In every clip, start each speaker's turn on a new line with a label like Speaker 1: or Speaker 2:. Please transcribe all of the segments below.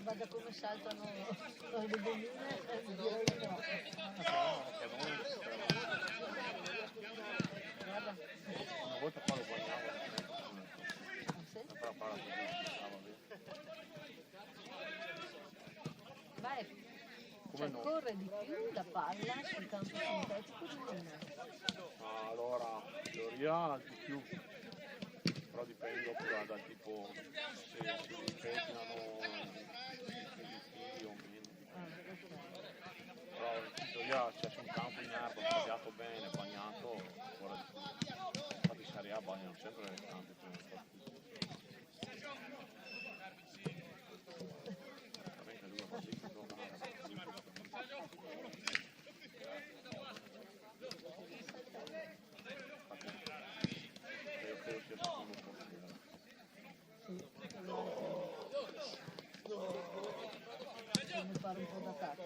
Speaker 1: Guarda come saltano le bambine, direi di no. Guarda.
Speaker 2: Una volta qua lo guardavo. Però parla così,
Speaker 1: Vai,
Speaker 2: come no?
Speaker 1: corre di più la palla sul campo sintetico di Milano.
Speaker 2: Allora, in teoria di più, però dipende dopo dal tipo se si pettinano o meno. Però in teoria c'è un campo in erba, tagliato bene, bagnato, fuori di più. Infatti Serie A bagnano sempre nel campo prima di partita. Veramente lui va lì,
Speaker 1: Devo fare un po' d'attacco.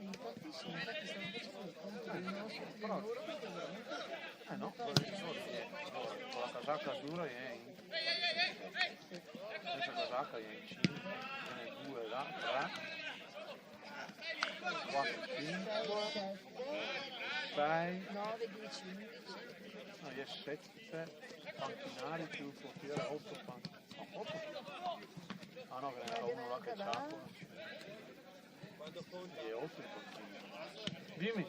Speaker 1: Infatti stanno facendo il conto del nostro lavoro perché veramente
Speaker 2: no, con la casacca azzurra è in senza casacca è in 5, ne 2 là, 3, 4, 5, 6,
Speaker 1: 9, 10, 11.
Speaker 2: no, è 7 panchinari più il portiere, 8 panchinari. No, 8? Ah no, che ne era uno là che c'ha. E 8 il panchino. Dimmi.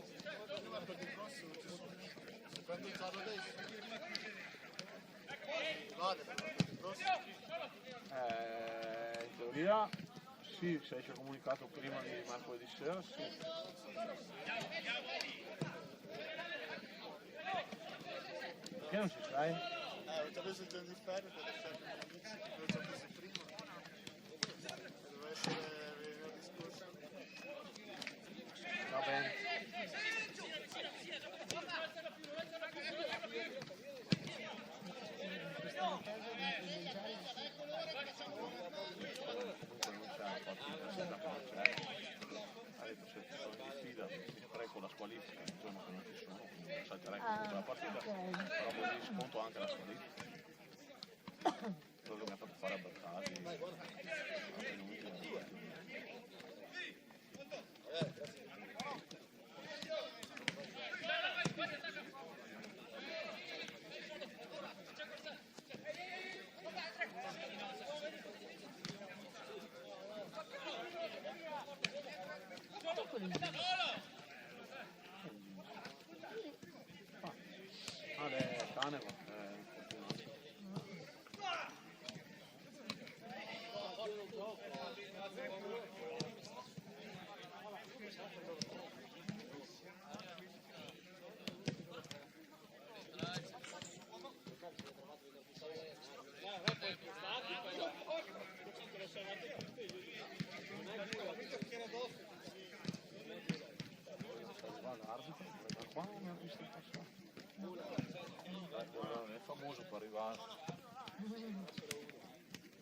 Speaker 2: In teoria sì, se esce comunicato prima di mercoledì sera, sì. Perché non ci sei?
Speaker 3: Ho già preso il giorno di ferie per lasciare i miei amici, l'ho già preso prima. Doveva essere venerdì scorso.
Speaker 2: Va bene. Con la squalifica, il giorno che non ci sono, salterei comunque la partita, però così sconto anche la squalifica. Quello che mi ha fatto fare a Bertati. qua non mi ho visto passare. Quello è famoso per arrivare.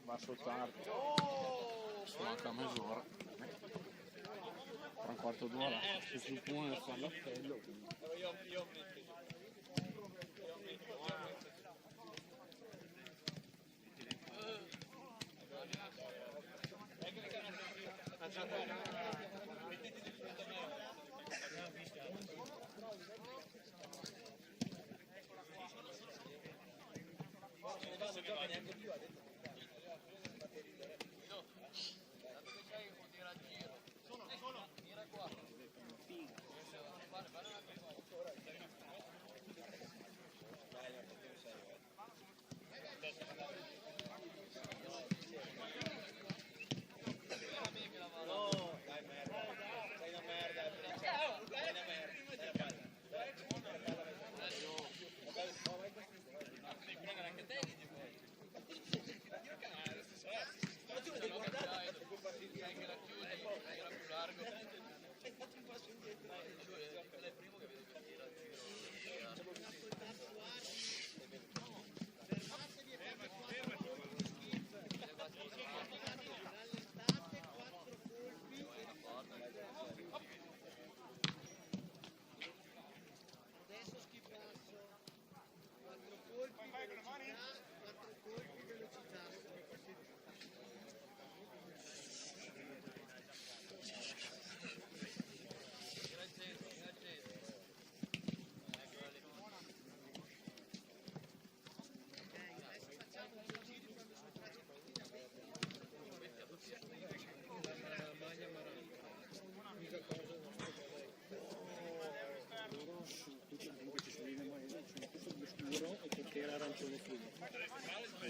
Speaker 2: Verso tardi. Sono anche a mezz'ora. Tra un quarto d'ora si suppone di fare l'appello.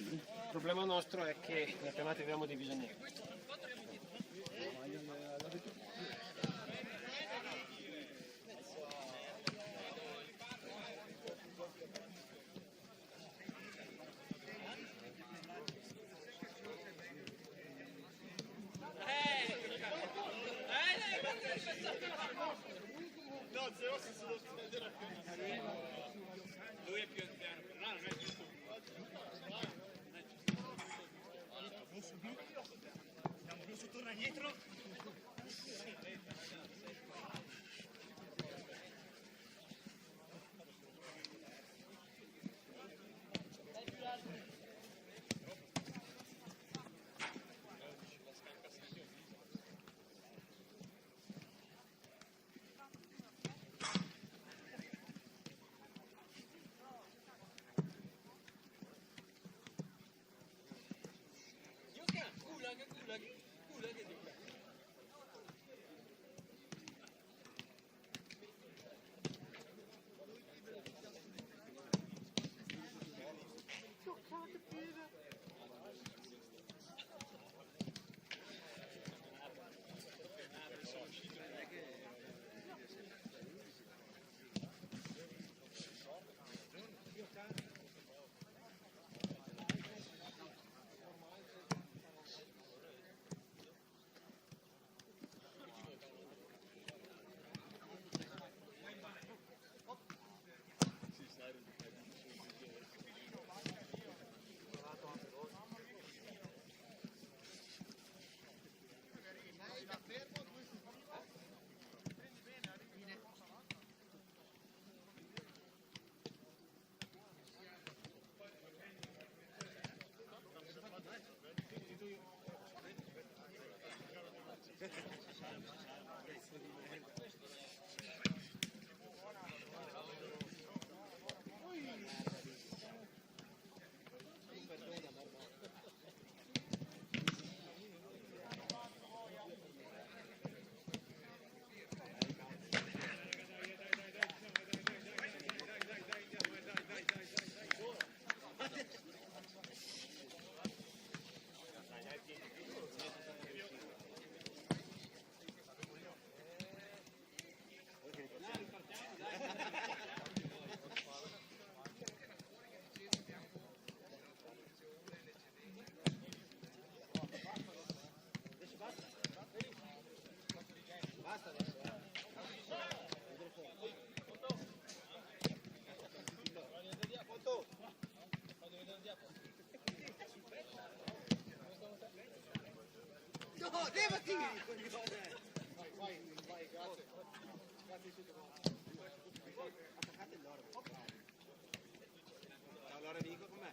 Speaker 4: Il problema nostro è che la chiamata abbiamo diviso nero.
Speaker 5: Lui è più anziano, però non è giusto. Adesso torna dietro.
Speaker 4: Allora dico com'è?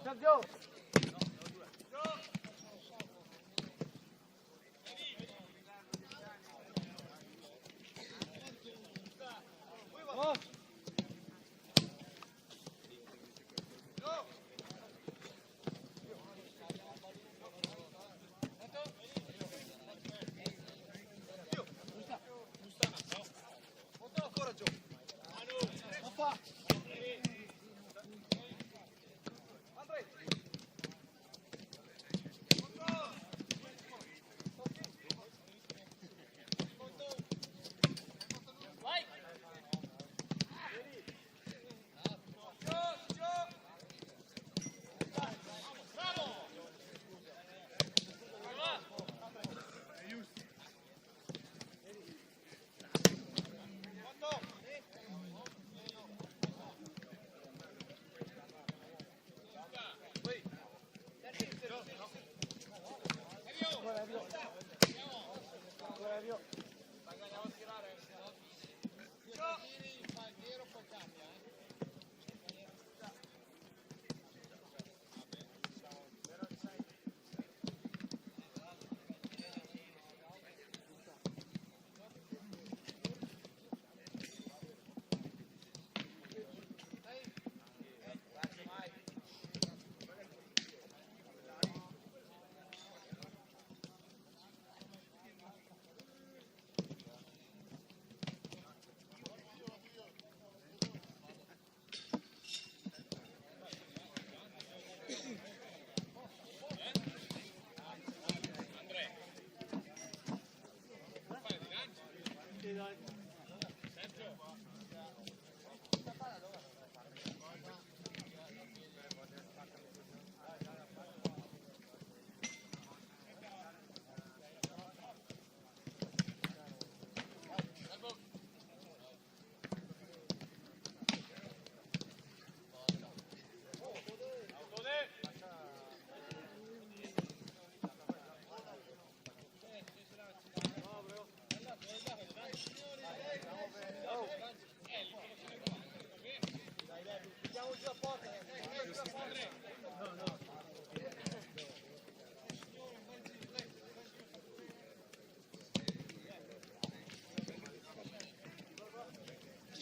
Speaker 1: Sergio!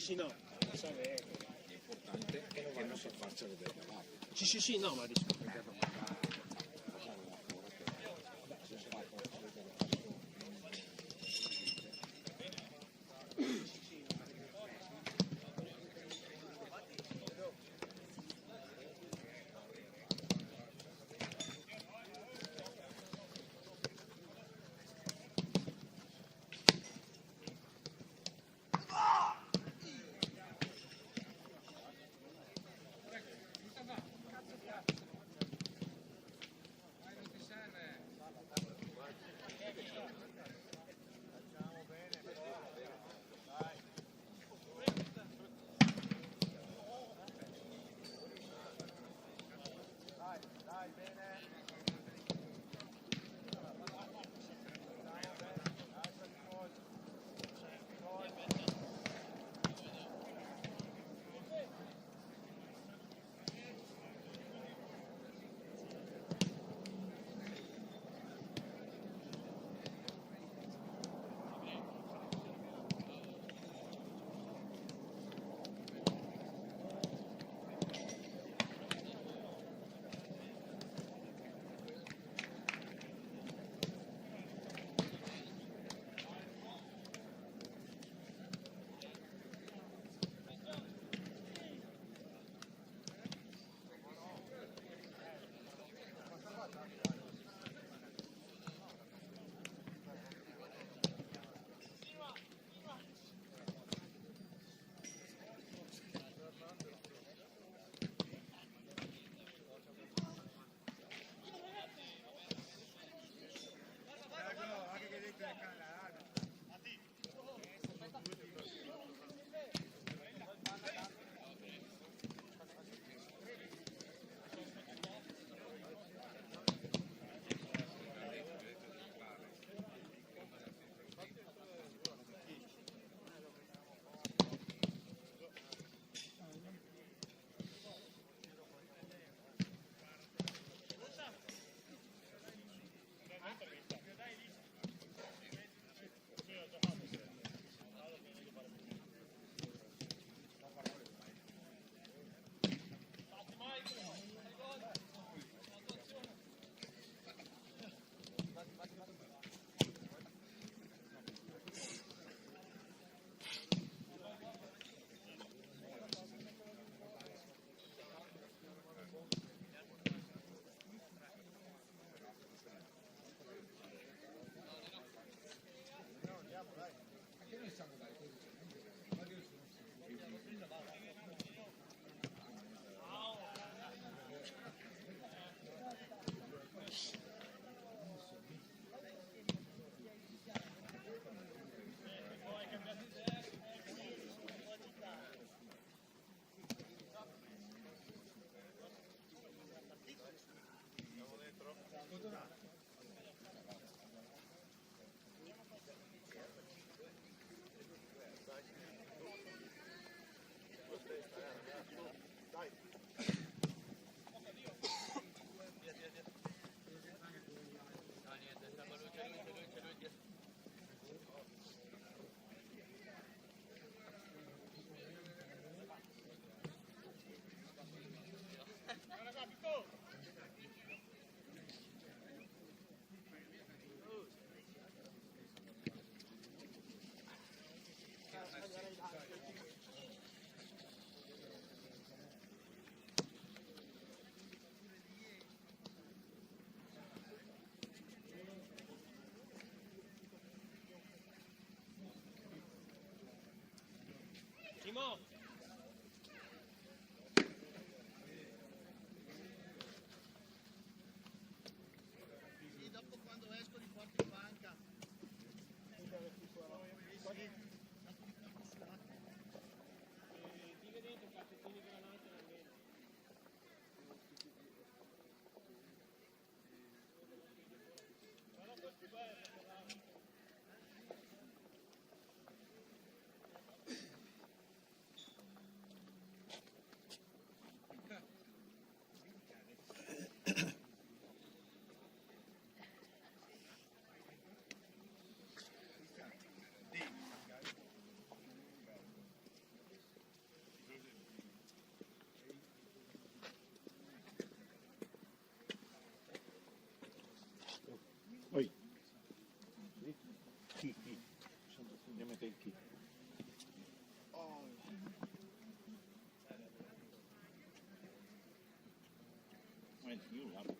Speaker 4: sì, no, lo sa bene.
Speaker 6: L'importante è che non si faccia vedere davanti.
Speaker 4: Sì, no, ma dico perché
Speaker 6: Io guardo.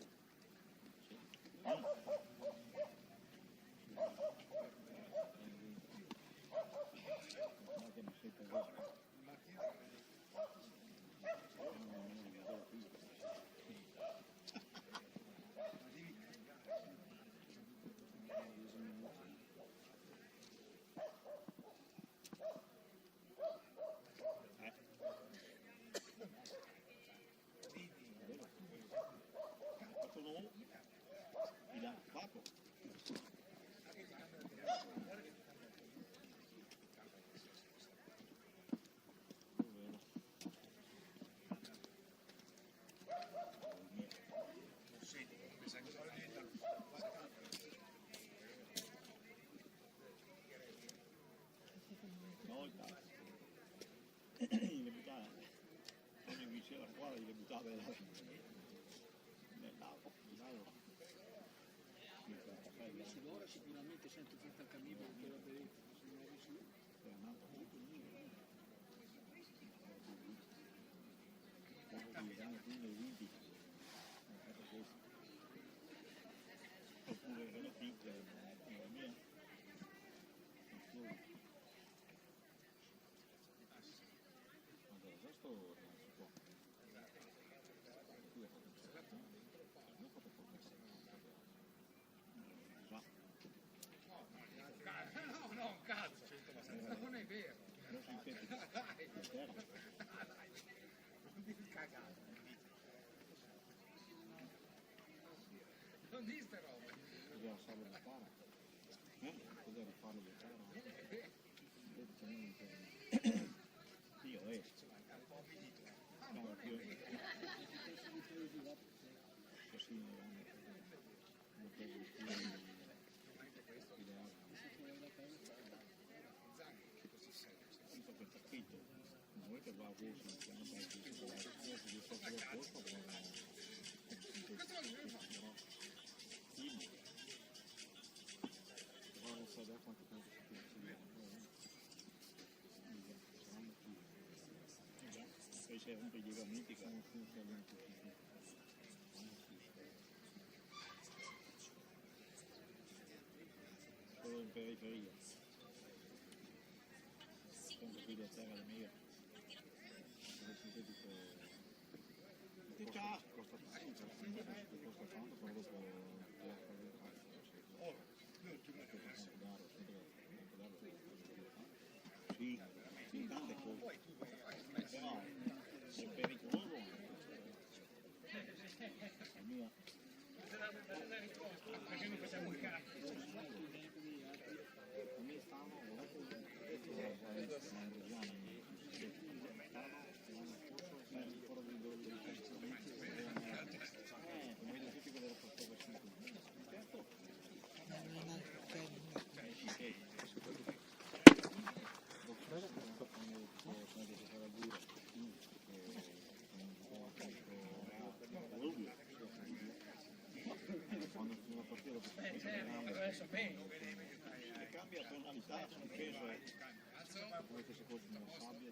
Speaker 6: Le buttava ogni vicino alla squadra gli buttava nell'acqua
Speaker 7: Ora sicuramente sento tutta il cammino che va per
Speaker 6: oppure la pizza la mia questo non si può
Speaker 7: No, un cazzo! Non è vero!
Speaker 6: non
Speaker 7: devi cagare! Non dite roba!
Speaker 6: bisogna farlo votare bisogna rifarlo votare io così non vuoi che va a voce piano non so da quanto tempo poi c'è un po' di legamenti che non funzionano solo in periferia quando qui a terra la mia il sintetico costa tanto però dopo sì, tante cose però è pericoloso la mia
Speaker 7: Perché non facciamo il cazzo?
Speaker 6: a me stanno l'anno scorso fuori di dove come il tipico della portata 5 certo
Speaker 7: Adesso bene.
Speaker 6: cambia tonalità, non penso come se fosse una sabbia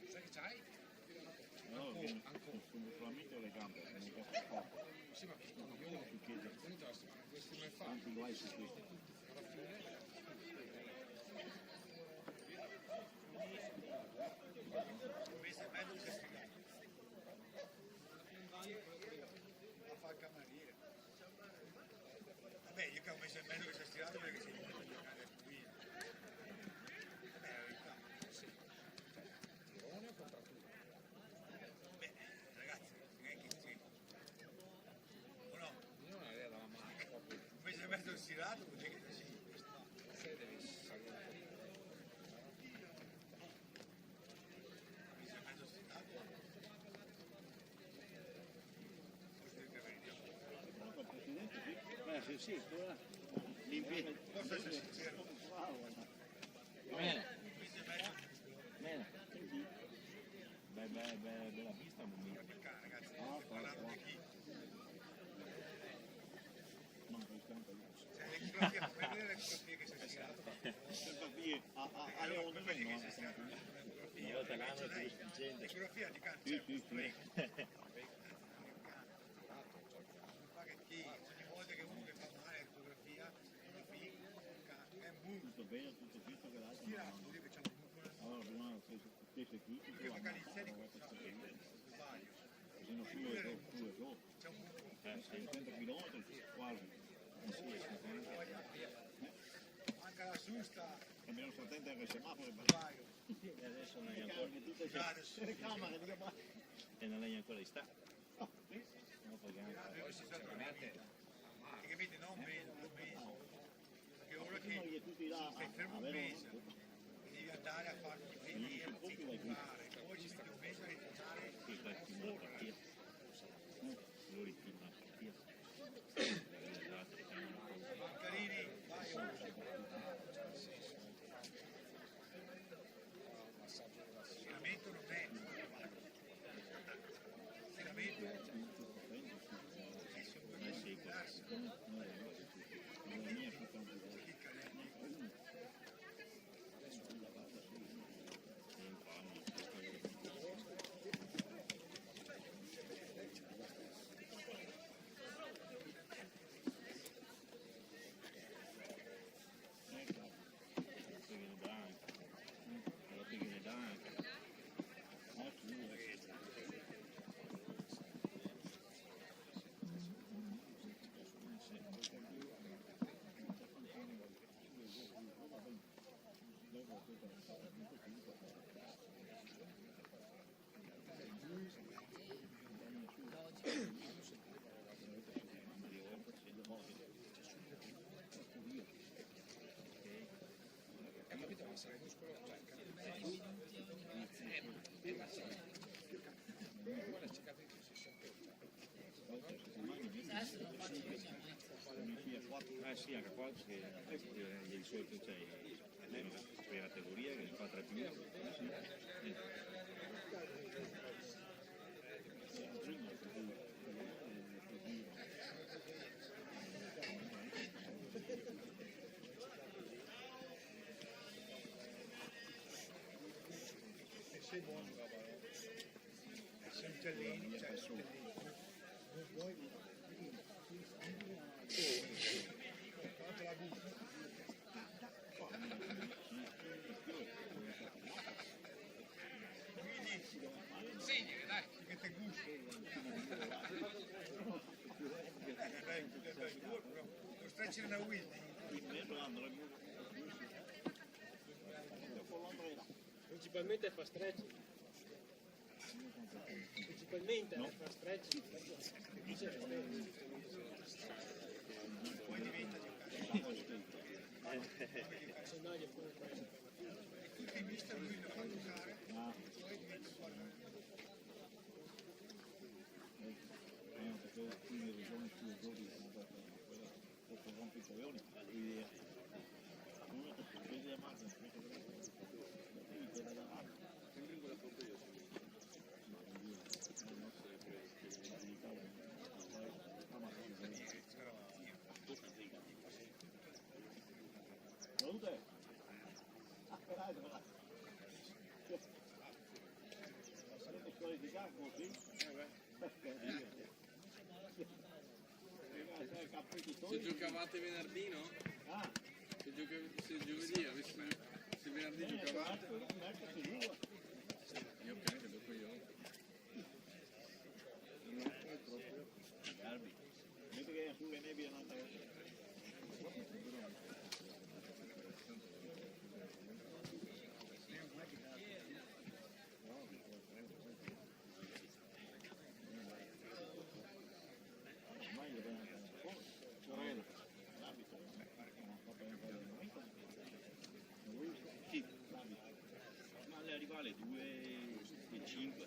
Speaker 7: Sai che c'hai?
Speaker 6: no, consumo solamente le gambe non mi piace poco
Speaker 7: Sì, ma che coglione.
Speaker 6: su chiede
Speaker 7: Questi mai fa?
Speaker 6: tanti guai su questo
Speaker 7: Questo è bello che si a fare cameriere. Vabbè, io che ho messo in mezzo che si è stirato perché si è venuto a giocare qui. Vabbè, la verità. Sì. Tirone o contrattura? Beh, ragazzi, direi che sì. O no? Io non avevo la macchina. Invece in mezzo stirato vuol dire che sì. Se devi salire un po'.
Speaker 6: sì, l'invito.
Speaker 7: Posso essere sincero?
Speaker 6: Bene. Bene. Bella pista,
Speaker 7: Ragazzi,
Speaker 6: qua.
Speaker 7: parlando di chi?
Speaker 6: Non puoi stare lì.
Speaker 7: Cioè, le fotografie, vedere le fotografie che si è girato.
Speaker 6: Alle 11 no. una volta all'anno è più sufficiente.
Speaker 7: La fotografia di canto.
Speaker 6: Sì, sì, sì.
Speaker 7: Ogni volta che uno che fa male la fotografia, una figa, è molto
Speaker 6: Tutto bene, tutto fisso che l'altro.
Speaker 7: tirato, così facciamo
Speaker 6: Allora, prima stesse qui,
Speaker 7: che fa calizzare con
Speaker 6: così
Speaker 7: sbaglio.
Speaker 6: non più e so.
Speaker 7: C'è un buco,
Speaker 6: 600 km quasi.
Speaker 7: anche la susta,
Speaker 6: Abbiamo stato attenti anche ai semafori.
Speaker 7: sbaglio.
Speaker 6: E adesso non è ancora. Tutte le camere, dico, ma... E non è ancora di sta. No, perché
Speaker 7: Poi si sa praticamente non meno, un mese. Perché ora che
Speaker 6: noi tutti là
Speaker 7: sei fermo
Speaker 6: a
Speaker 7: un
Speaker 6: avere
Speaker 7: mese, devi andare a fare i vedi e poi ci metti un mese a ritornare.
Speaker 6: questa è una partita. Loro ti una partita.
Speaker 7: Carini, vai, Sinamento non è, sinamento
Speaker 6: Sì, sì, anche qua di solito c'è la categoria che ne fa 3 più.
Speaker 7: sei buono, centellini, cioè centellini. Quanto la gusta? Segni, dai, che te gusta. Dai, lo strecci nella Whitney.
Speaker 4: Principalmente fa stretch. Principalmente fa stretch.
Speaker 7: Poi diventa giocare.
Speaker 4: Se no gli pure
Speaker 7: Tutti i mister lui lo fa giocare, poi diventa fuori.
Speaker 6: Salute! Sarete squalificati così?
Speaker 8: Se giocavate venerdì, no?
Speaker 6: Ah,
Speaker 8: Se giovedì, se venerdì giocavate, io ok, che dopo io.
Speaker 6: vedete che sulle nebbie è un'altra cosa. Ormai le abbiamo anche un po'. Sorella, l'abito, ha fatto un po' di momento. Lui, sì, l'abito. Ma le arriva alle 2 e 5.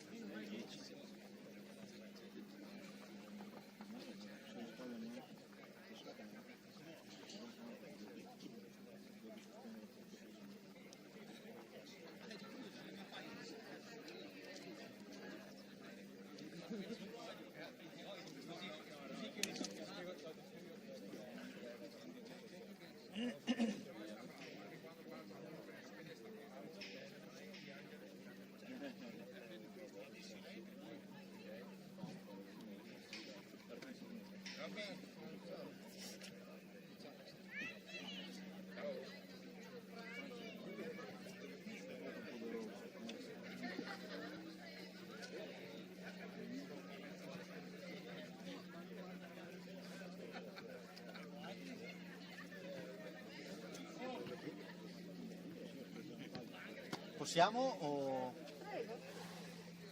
Speaker 9: Possiamo o...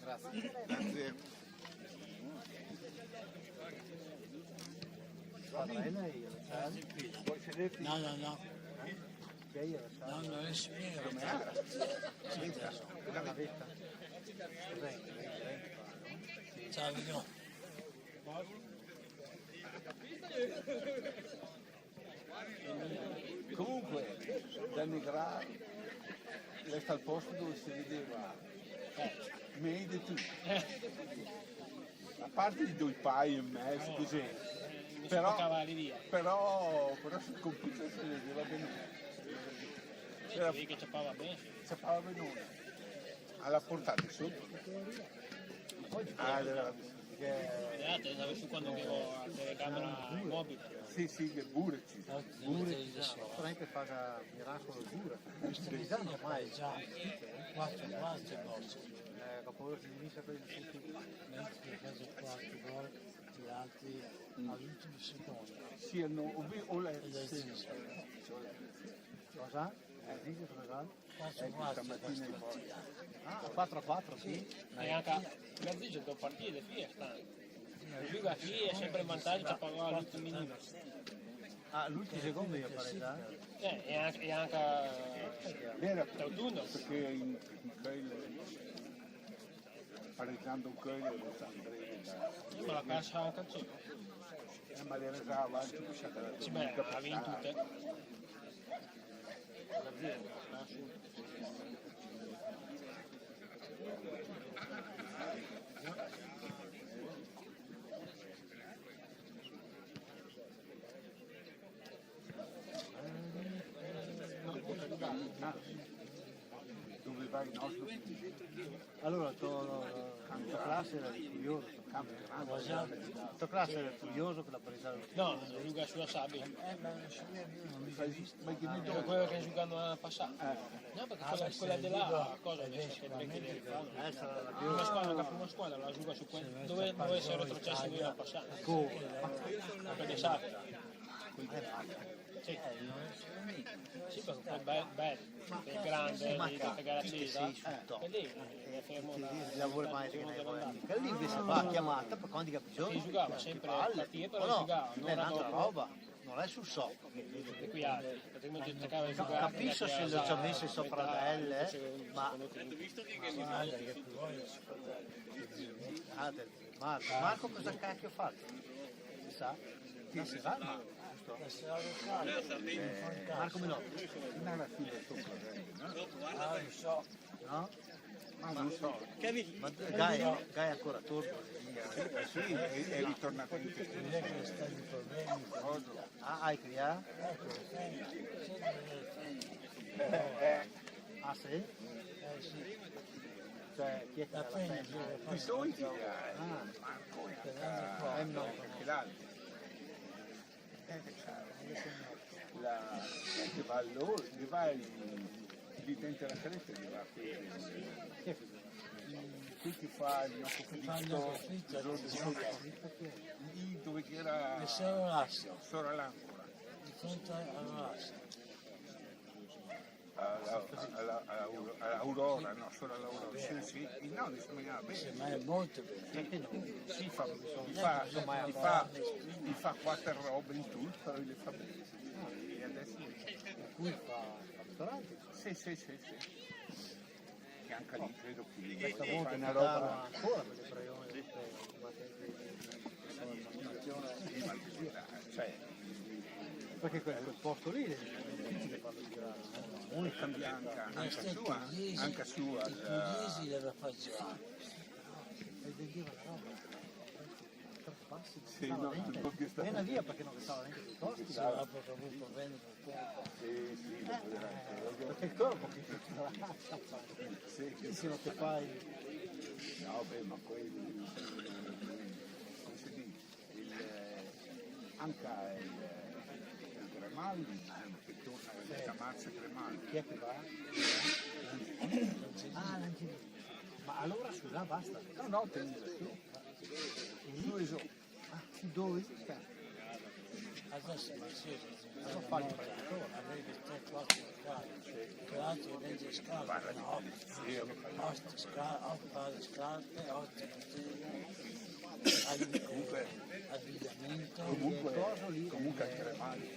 Speaker 9: Grazie.
Speaker 3: Grazie.
Speaker 9: Vuoi sederti?
Speaker 10: No, no, no.
Speaker 9: No,
Speaker 10: Non è vero.
Speaker 9: la vetta.
Speaker 10: Ciao, no.
Speaker 3: Comunque, da Negraro resta al posto dove si vedeva meglio di tutto. A parte i due paio e mezzo così. Però sul computer si vedeva bene.
Speaker 4: Vedi che ciappava bene.
Speaker 3: Sapeva benone. Alla portata sotto.
Speaker 4: Vedete, l'avevo su quando avevo la telecamera mobile.
Speaker 3: Sì, che pure ci sono.
Speaker 9: Non è che fa miracolo dura. Utilizzando ormai
Speaker 10: Già, 4 volte.
Speaker 9: dopo che inizia per il futuro.
Speaker 10: Mentre ha preso 4 gol, gli altri all'ultimo secondo.
Speaker 3: Sì, ho letto.
Speaker 9: Cosa? Dice come va?
Speaker 10: 4-4
Speaker 3: stamattina
Speaker 10: stamattina.
Speaker 9: Ah, 4-4, sì.
Speaker 4: E anche Gazzigio due partite, qui sta. Lui va qui è sempre in vantaggio, ci pagò all'ultimo minuto.
Speaker 9: Ah, l'ultimo secondo io pareggiare?
Speaker 4: E anche
Speaker 3: Era
Speaker 4: Tautuno.
Speaker 3: perché in Köln, pareggiando un Köln, lo sa
Speaker 4: Ma la caccia anche al cielo.
Speaker 3: ma era già avanti,
Speaker 4: Sì, beh, ha vinto tutte.
Speaker 3: Dove vai il nostro
Speaker 9: Allora, la tua classe era curioso. La tua classe era curioso per la parità.
Speaker 4: No, gioca sulla sabbia.
Speaker 3: ma che ne
Speaker 4: È quello che giocano l'anno passato. No, perché quella di là, cosa invece che deve fare.
Speaker 9: Sarà la
Speaker 4: La prima squadra la gioca su quello. Dove essere retrocessi lui l'anno passato. Ma perché sa? Sì. Sì, perché poi bello, è grande, devi pagare la cesa. E lì è fermo da...
Speaker 9: lavoro mai che ne vuoi. E lì invece va chiamata per quando capisci.
Speaker 4: Chi giocava sempre partite, però giocava,
Speaker 9: è
Speaker 4: non
Speaker 9: un'altra roba, non è sul socco.
Speaker 4: e qui altri, praticamente cercava di giocare.
Speaker 9: Capisco se lo ci ha messo sopra belle, ma Marco cosa cacchio ha fatto? Si sa? Chi si sa? Marco Melotti.
Speaker 3: non è la fila sopra,
Speaker 10: Lo so.
Speaker 9: No?
Speaker 3: non so,
Speaker 9: Ma Gaia ancora torna.
Speaker 3: sì, è ritornato in testa.
Speaker 10: Non è che sta di problemi.
Speaker 9: Ah, hai criato? Ah sì?
Speaker 10: Sì.
Speaker 9: Cioè, chi è che ha la
Speaker 10: Appena
Speaker 9: penna?
Speaker 10: gioca
Speaker 3: Ti sono i
Speaker 9: No.
Speaker 3: anche l'altro. Che va allora, che va il dente alla cresta, che va qui che fa il nostro fritto, lì dove era
Speaker 10: E se non lascia,
Speaker 3: sopra l'angolo,
Speaker 10: di fronte all'assa.
Speaker 3: all'Aurora, no, solo all'Aurora, sì, no, mi sembrava bene.
Speaker 10: Ma è molto bene.
Speaker 9: Perché no?
Speaker 3: Sì, gli fa quattro robe in tutto, però le fa bene. E adesso
Speaker 9: Qui fa ristorante.
Speaker 3: sì. E anche lì credo che
Speaker 9: Questa
Speaker 3: fa
Speaker 9: volta
Speaker 3: una
Speaker 9: ne
Speaker 3: roba
Speaker 9: dava ancora per le praione
Speaker 3: cioè,
Speaker 9: perché quel posto lì è difficile farlo girare.
Speaker 3: unica bianca, anche sua,
Speaker 10: I pugliesi deve far girare.
Speaker 9: E vendeva la roba. Passi,
Speaker 3: sì, no, perché sta
Speaker 9: viene via perché non stava neanche sui costi.
Speaker 10: Se l'ha voluto vendere un po'.
Speaker 9: Perché il corpo che se non ti fai
Speaker 3: no, beh, ma poi come si dice, manca il Grimaldi, che torna la Mazza Grimaldi.
Speaker 9: Chi è che va? Ah, Lanzini. Ma allora su là basta.
Speaker 3: No, tendi più.
Speaker 9: Dove?
Speaker 10: Adesso ma sì, avrebbe 3-4 scale, che altro vende scale, no, 8 scarpe, 8 abbigliamento,
Speaker 3: Comunque a Grimaldi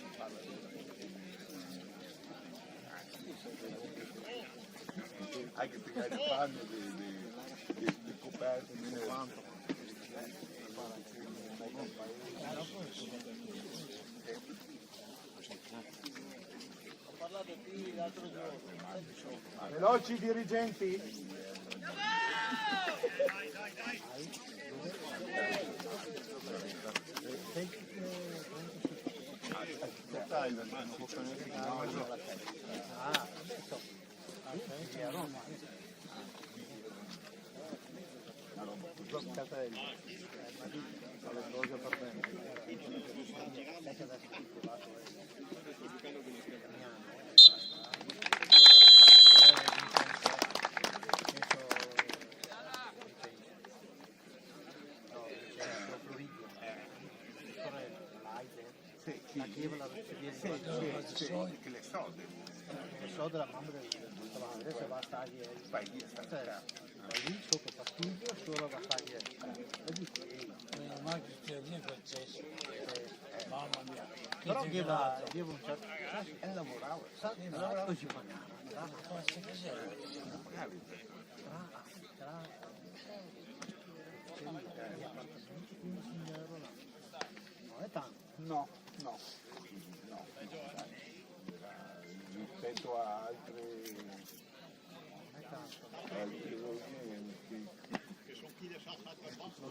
Speaker 3: hai che piegare il panno di coperte di 90.
Speaker 9: Ho parlato qui l'altro giorno.
Speaker 3: Veloci dirigenti.
Speaker 9: Che le so della mamma del padre, se va a stare vai lì sopra fastidio solo va a stare
Speaker 10: meno male che ti lì quel cesso, mamma mia,
Speaker 9: però aveva un certo e lavorava allora ci pagava
Speaker 10: forse cos'era?
Speaker 9: Non è tanto.
Speaker 3: No. Rispetto a altre
Speaker 7: Che sono chi le sa fatte a posto.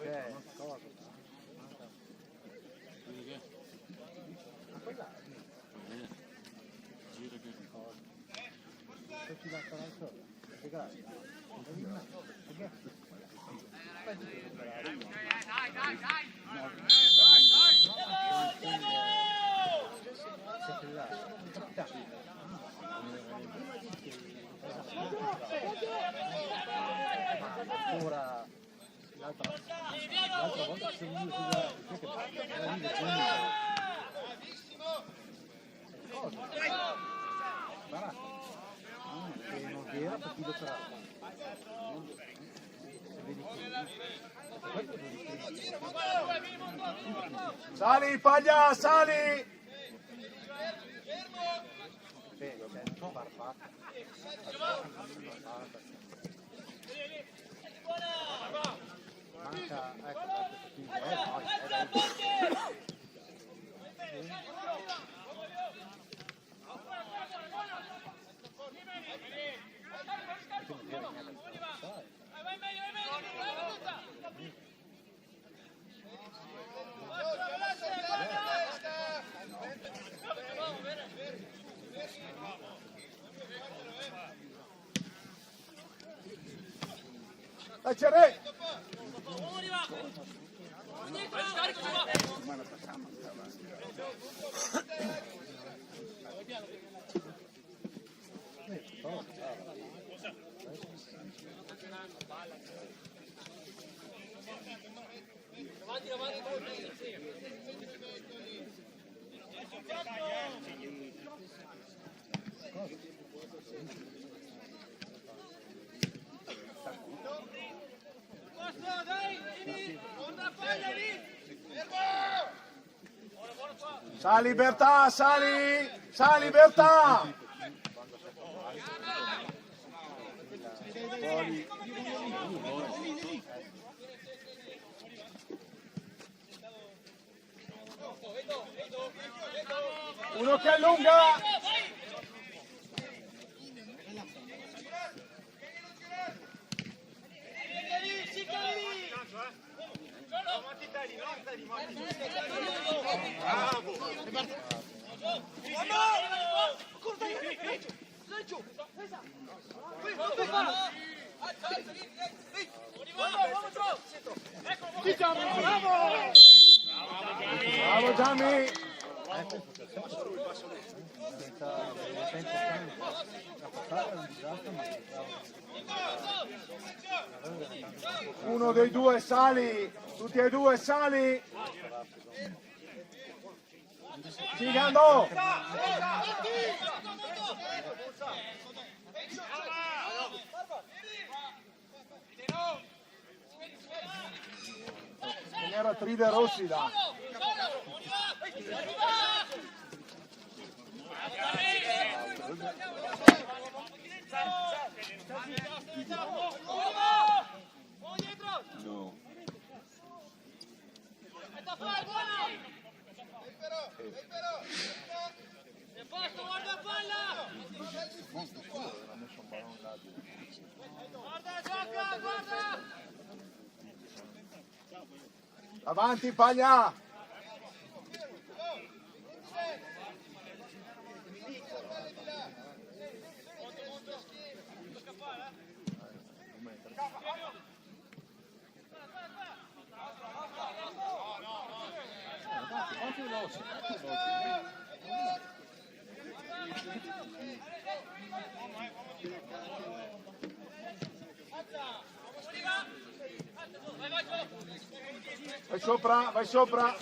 Speaker 9: Ma quella se ci dà coraggio, spiegare. Ora l'altra volta che io che non era perché lo sarà.
Speaker 3: Sali, Paglia, sali!
Speaker 9: C'è un po' barbata. Manca,
Speaker 3: Facere! Sa libertà, sali! Sa libertà! Uno che allunga! Bravo
Speaker 11: Gianni!
Speaker 9: Senza importante. La passata è un disastro, ma
Speaker 11: Uno dei due sali, tutti e due sali. Sigando! Era Tride Rossi là.
Speaker 3: No.
Speaker 11: Avanti Paglia! Vai sopra, vai sopra.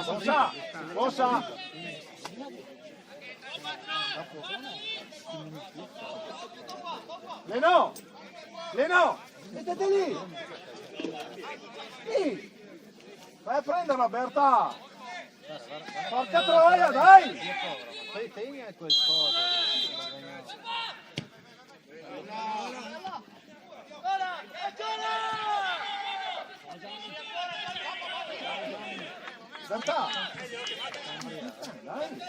Speaker 11: Cosa? Cosa? Leno! Leno! Mettete lì! Lì! Vai a prenderla, Berta! Porca troia, dai!
Speaker 9: Tegna è qualcosa.
Speaker 11: Berta! Dai!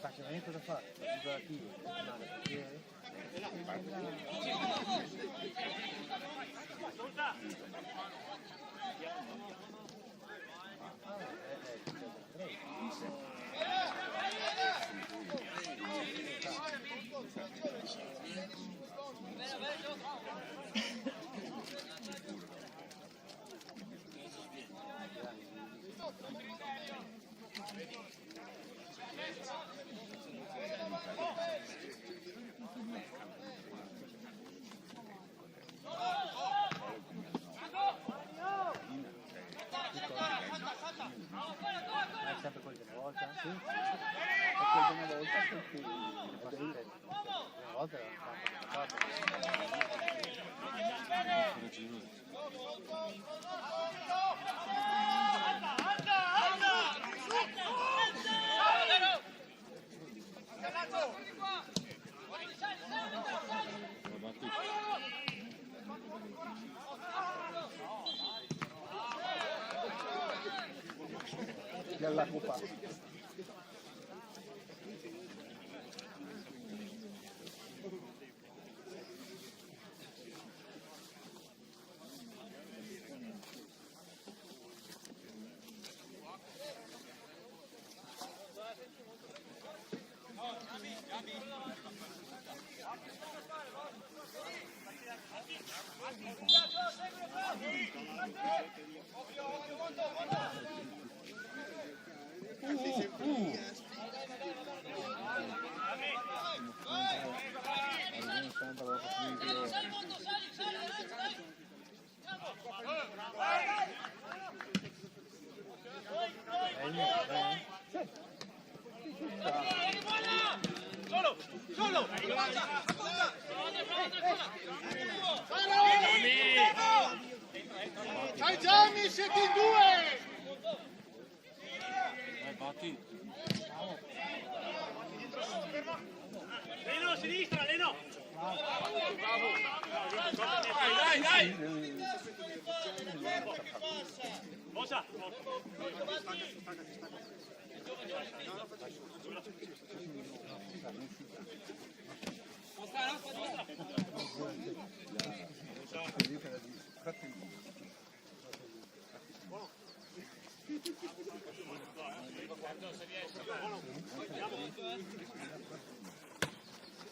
Speaker 9: Facciamo cosa fare? Sempre quel di una volta? Sì. E quel di una volta perché una volta era fatto.
Speaker 11: Della Coppa.
Speaker 7: Dai Gianni, siete in due!
Speaker 5: Leno, a sinistra, Leno!
Speaker 8: Dai, dai!
Speaker 5: Cosa?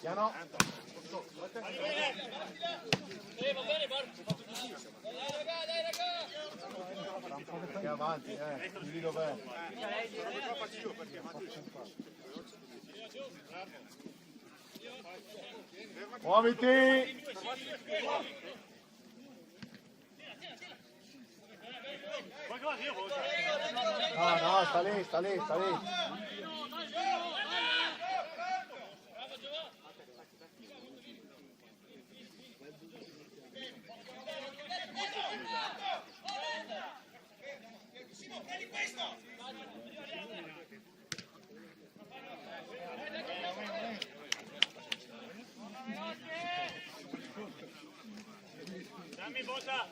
Speaker 11: Piano. Che avanti, dimmi dov'è. Muoviti! No, sta lì, sta lì, sta lì.
Speaker 5: Dammi Bosa!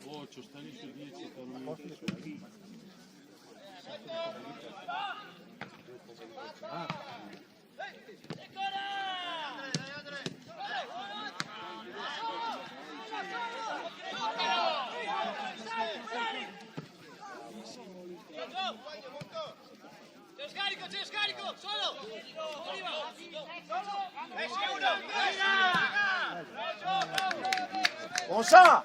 Speaker 8: Boccio, sta lì su 10 per un
Speaker 5: C'è lo scarico, solo!
Speaker 11: Onsa!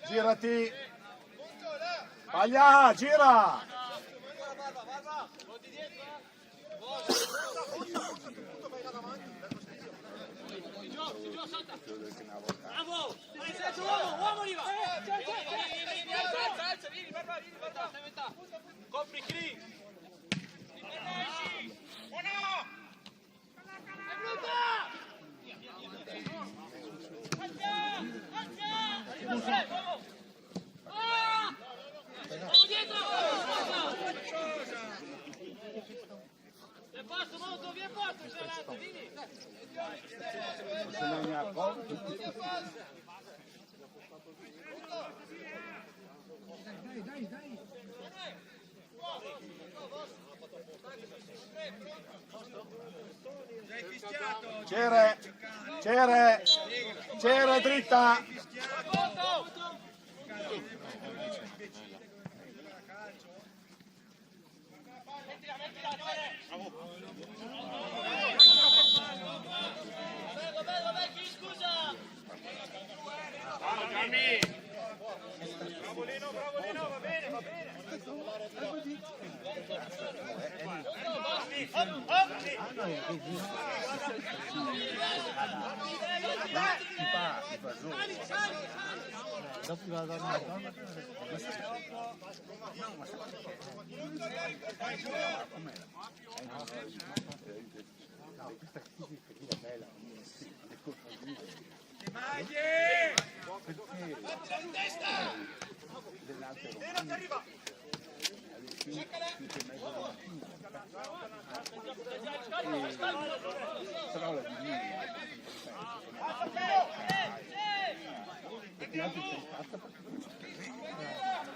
Speaker 11: Girati! Paglia, gira!
Speaker 5: Bravo! Uomo arriva! Alza, vieni, guarda! Copri Cri! Buono! È brutta! Andiamo dietro! È posto, molto, via posto, c'è l'altro, vieni!
Speaker 3: Se non mi accorgo.
Speaker 10: Dai.
Speaker 11: Cere dritta.
Speaker 5: Vabbè, chi scusa? Bravo Lino, va bene.
Speaker 9: Dopo va a dormire. Questa qui è bella.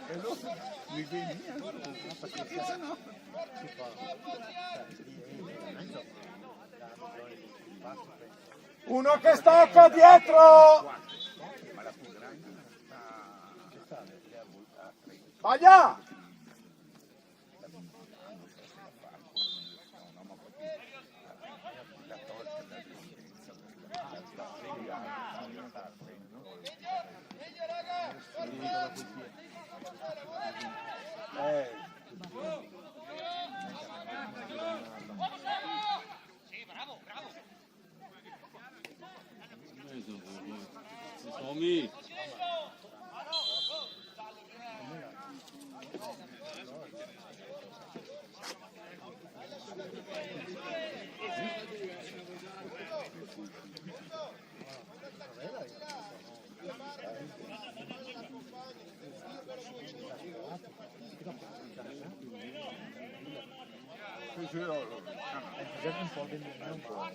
Speaker 3: E allora mi vieni perché sennò
Speaker 11: Uno che stacca dietro. Paglia.
Speaker 9: un po' di meno, un po'.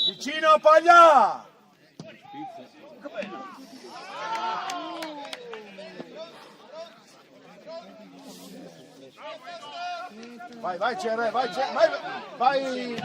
Speaker 11: Vicino Paglia! Vai, vai CR, vai, vai!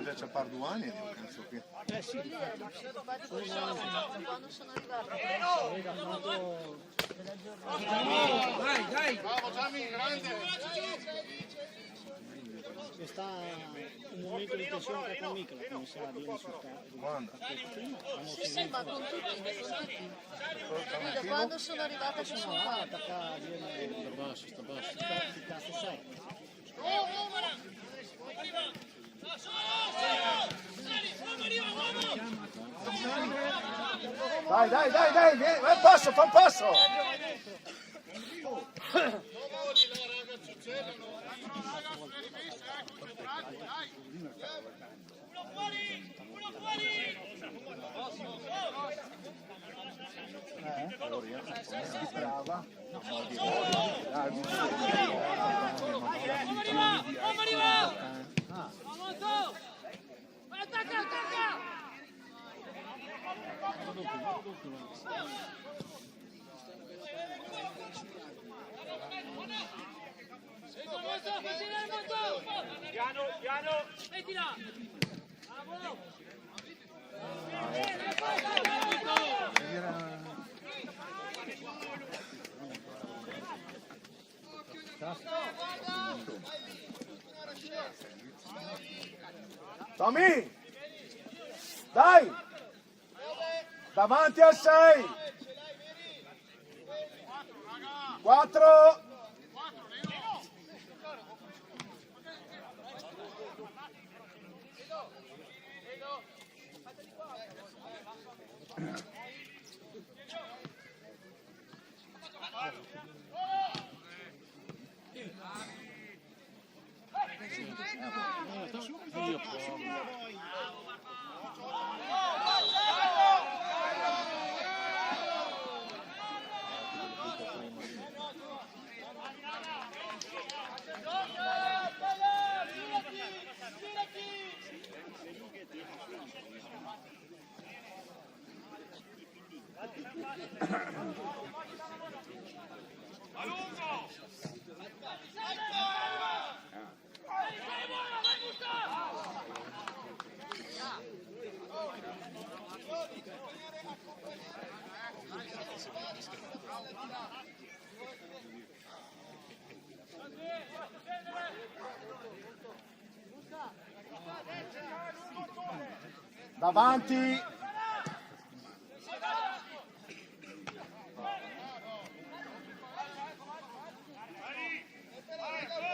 Speaker 3: Già c'è Parduani e penso che...
Speaker 1: Sì, quando sono arrivata della giornata.
Speaker 10: Dai, dai!
Speaker 7: Bravo Gianni, grande!
Speaker 10: C'è sta un momento di tensione con Michela, come sa viene sul campo.
Speaker 3: Quando?
Speaker 1: Sì, ma con tutti. Io da quando sono arrivata ci sono qua.
Speaker 10: Attacca viene...
Speaker 8: Sta basso, sta basso.
Speaker 10: Che cazzo sei?
Speaker 11: Dai, dai, dai, dai, vieni, vai un passo, fa un passo! Brava.
Speaker 5: Piano, piano! Mettila! Bravo!
Speaker 11: Tommy! Dai! Davanti al 6! 4! Davanti!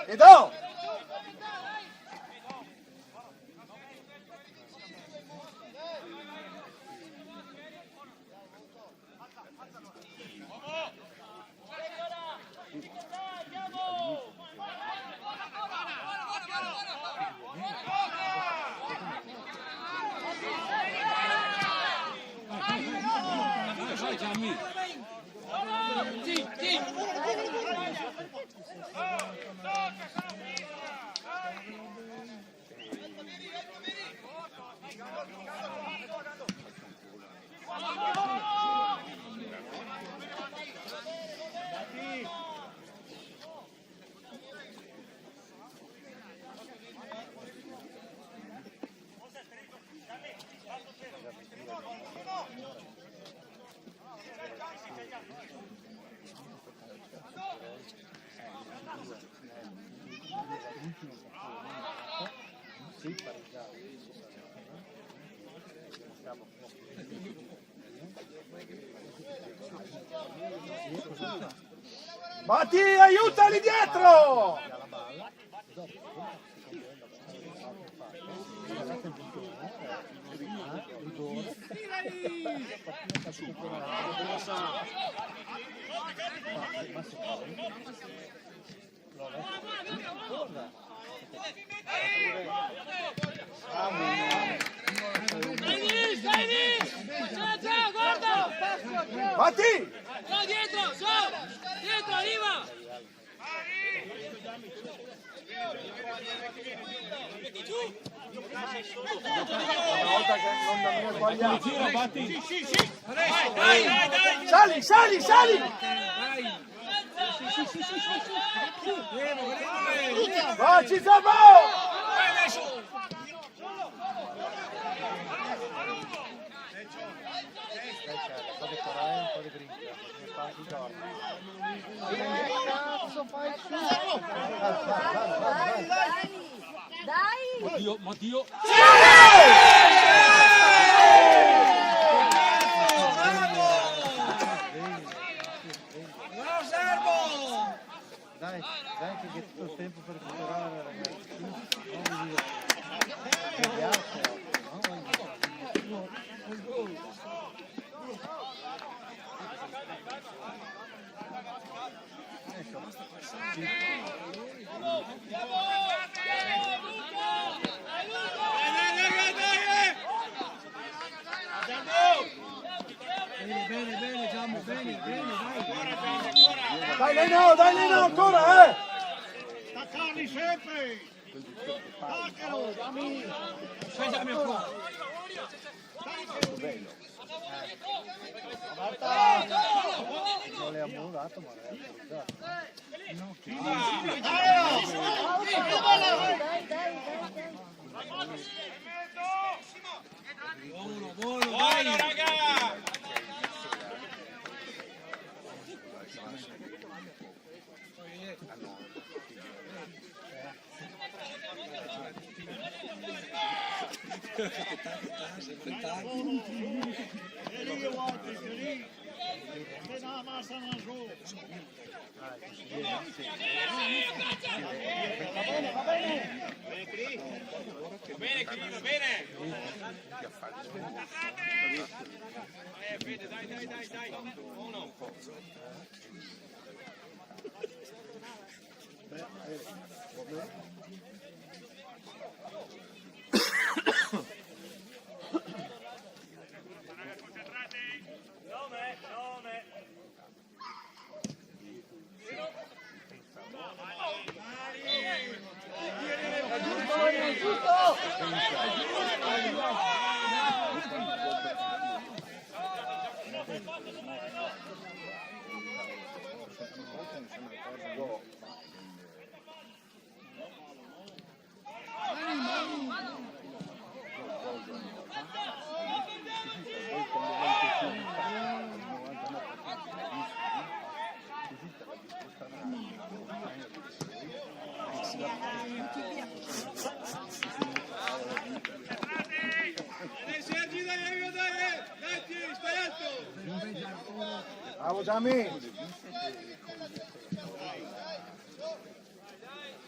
Speaker 11: Edo!
Speaker 8: Vai Gianni!
Speaker 5: Sì, sì!
Speaker 9: Sì, pareggiato.
Speaker 11: Batti, aiutali dietro! Batti!
Speaker 5: No, dietro, dietro, arriva!
Speaker 11: Una volta che non sbagliamo.
Speaker 8: Tira, batti.
Speaker 5: Dai!
Speaker 11: Sali, sali, sali! Vai, ci siamo!
Speaker 9: Un po' di coraggio, un po' di grinta. Mi fa anche i giorni.
Speaker 1: Dai!
Speaker 8: Oddio, ma Dio.
Speaker 9: Dai, che c'è tutto il tempo per recuperare, ragazzi. Non
Speaker 10: Bene, Giammo, bene,
Speaker 11: Dai Leno, ancora,
Speaker 7: Staccarli sempre! Staccalo!
Speaker 9: Non le ha mollato, ma le ha
Speaker 5: Buono, raga! Va bene. Fede, dai. Uno.
Speaker 11: Bravo Gianni!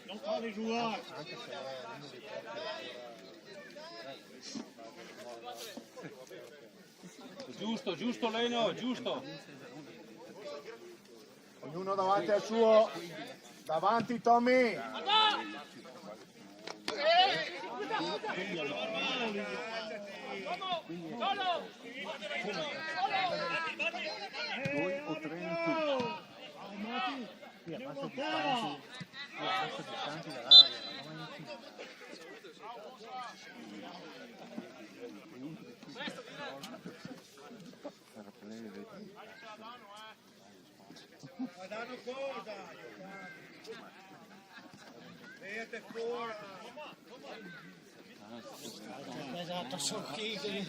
Speaker 7: Non farli giocare!
Speaker 8: Giusto Leno, giusto.
Speaker 11: Ognuno davanti al suo. Davanti Tommy!
Speaker 9: Due o tre in tutto. Qui abbassa distanti dall'aria, ma non in tutto.
Speaker 7: Ma danno cosa? Vedete fuori!
Speaker 10: Esatto, sono chi che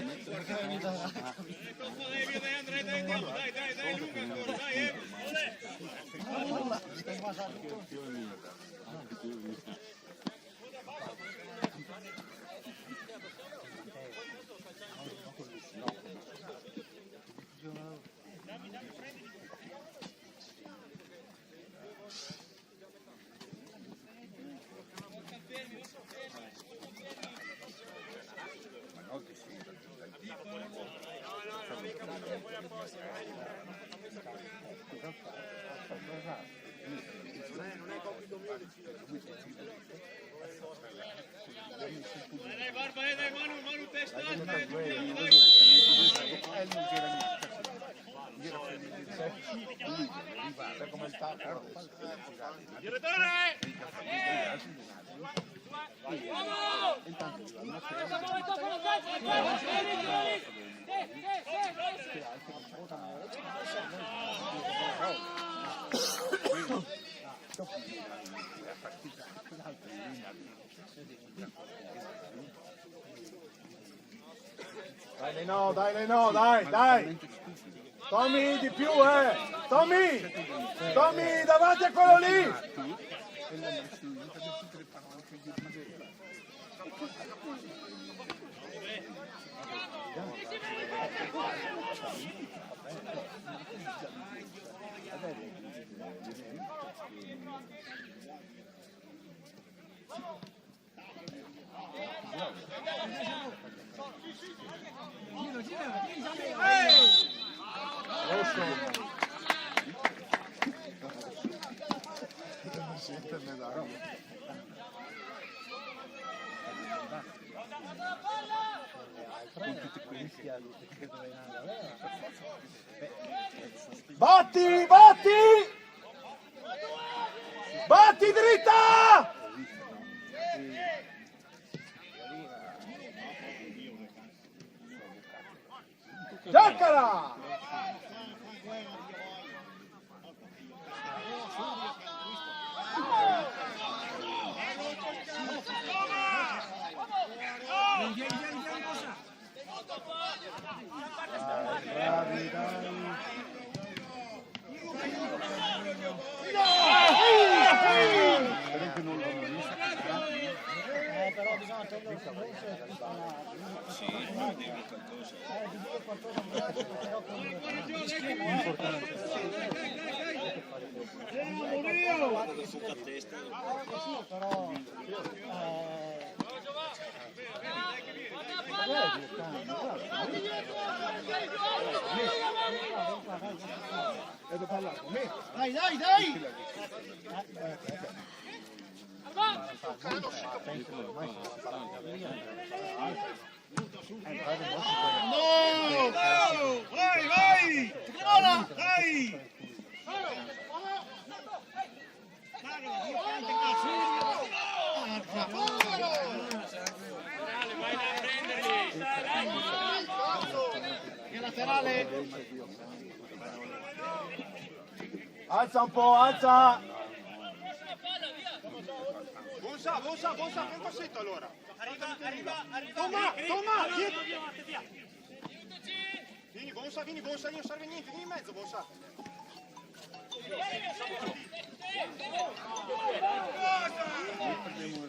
Speaker 5: Dai, lunga ancora, dai,
Speaker 7: Non è compito mio decidere. Dai Barba, dai Manu testa alta, dai. Direttore!
Speaker 11: Dai Leno, dai! Tommy, di più, Tommy, davanti a quello lì! Batti! Batti dritta! Giocala!
Speaker 1: Però bisogna togliere il silenzio e qualcosa. Sì, devi qualcosa. Però con importante. Sì, però
Speaker 11: Devo parlare con me.
Speaker 1: Dai!
Speaker 7: No! Vai! Ora! Vai! Vai a prenderli! Che laterale!
Speaker 11: Alza un po', alza!
Speaker 7: Bonsa, fai un passetto allora. Arriva. Toma, dietro. Vieni, Bonsa, non serve niente, vieni in mezzo, Bonsa.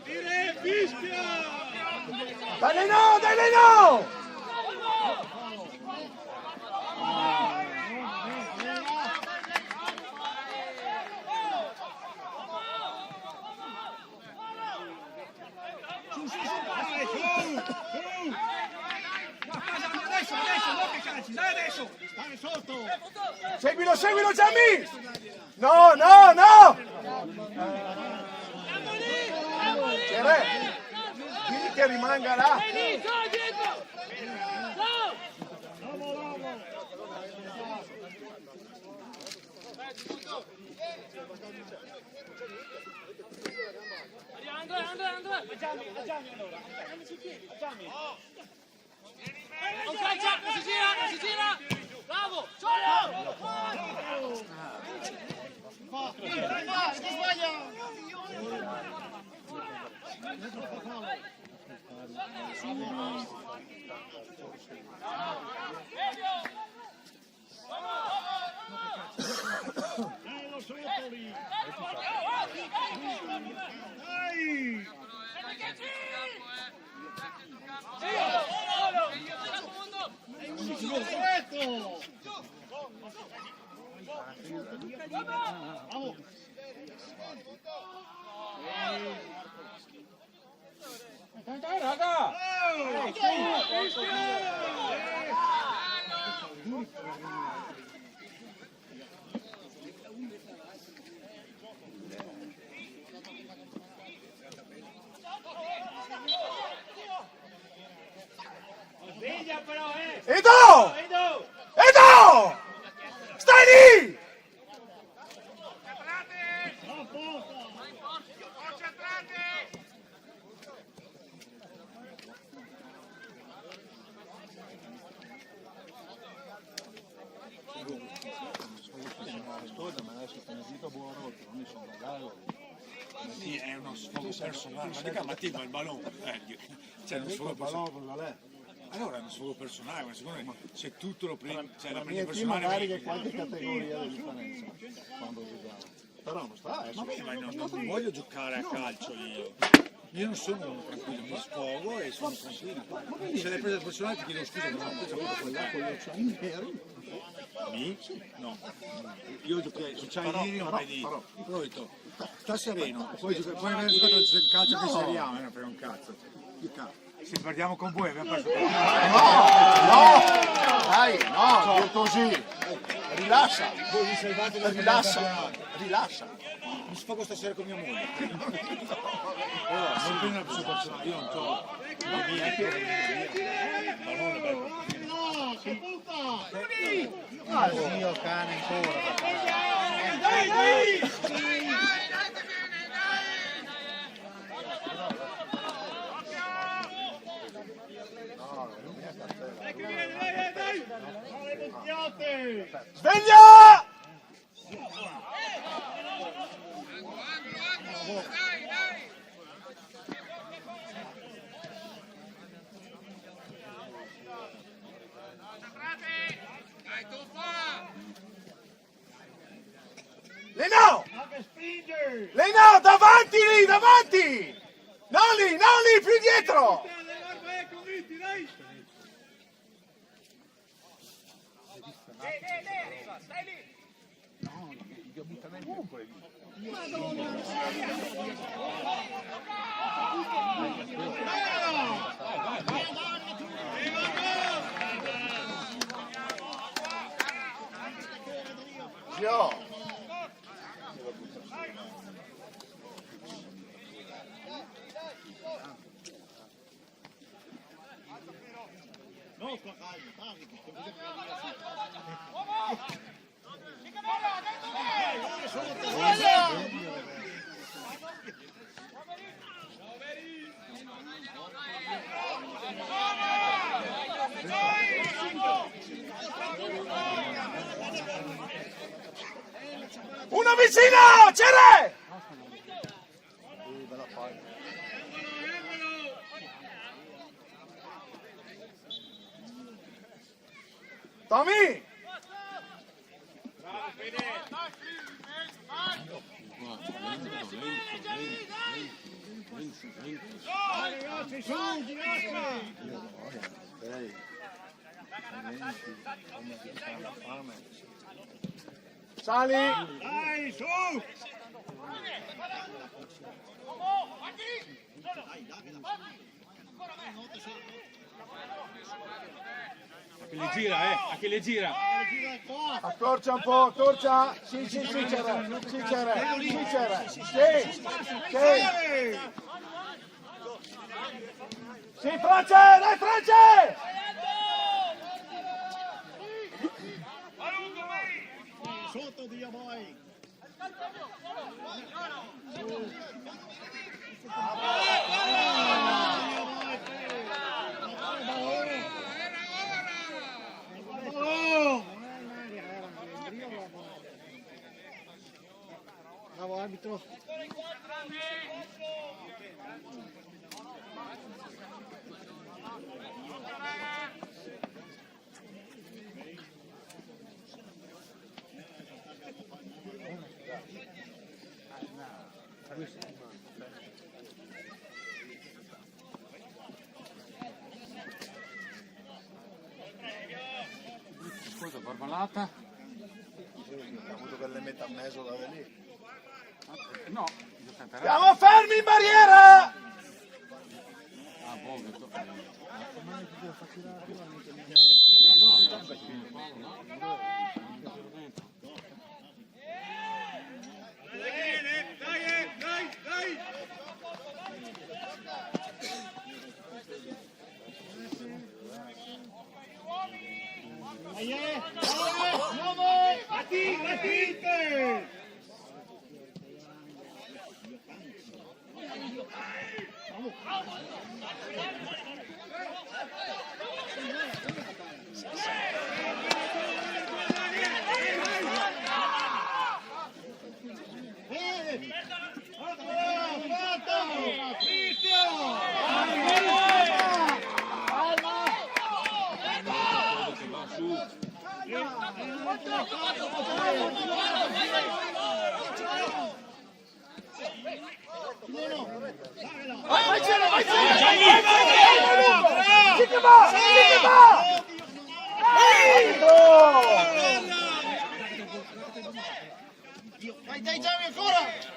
Speaker 7: Dire, fischia!
Speaker 11: Dai Leno!
Speaker 7: Adesso! Stai sotto!
Speaker 11: Seguilo, Gianni! No! Quindi che rimanga là!
Speaker 5: Non si gira! Bravo! Solo!
Speaker 11: Dai raga! sostenere buono rotto, non mi sono bagato.
Speaker 7: Sì, è uno sfogo personale, ma mica Mattia il ballone, cioè uno sfogo personale. Allora è uno sfogo personale, ma secondo me se tutto lo prendi, cioè la prendi personale.
Speaker 11: Magari che qualche categoria di differenza quando giocavo. Però non sta,
Speaker 7: ma non voglio giocare a calcio io. Io non sono uno tranquillo, mi sfogo e sono tranquillo. Se l'hai presa personale ti chiedo scusa, non ho preso quella con gli occhiali neri. Mi? No. Io giocherei, se c'hai ieri non mai di. Però ho detto, sta sereno, poi abbiamo giocato il calcio che seriamo, non frega un cazzo. Se perdiamo con voi abbiamo perso.
Speaker 11: No! Dai, no, così. Rilascia. Rilascia.
Speaker 7: Mi sfogo stasera con mia moglie. Non prendo la persona personale, io non so.
Speaker 9: Ah, zio cane ancora.
Speaker 11: Sveglia! Lenao! Lenao, davanti lì, davanti! Non lì, più dietro!
Speaker 5: Stai lì!
Speaker 3: No, io buttano in buco e
Speaker 11: Zio!
Speaker 6: No, sta calmo, parli,
Speaker 11: Uno vicino! C'era! Tommy! Sali!
Speaker 6: Dai, su!
Speaker 8: A che le gira, a che le gira.
Speaker 11: Accorcia un po', accorcia! Sì, c'era! Sì, France! Dai, France!
Speaker 6: Sotto di voi!
Speaker 9: Bravo arbitro.
Speaker 8: Scusa, Barbalata?
Speaker 11: Ho avuto che le metta a mezzo da lì.
Speaker 8: No,
Speaker 11: Siamo fermi in barriera!
Speaker 8: Ah, boh, che
Speaker 6: Battite!
Speaker 11: dai Gianni ancora!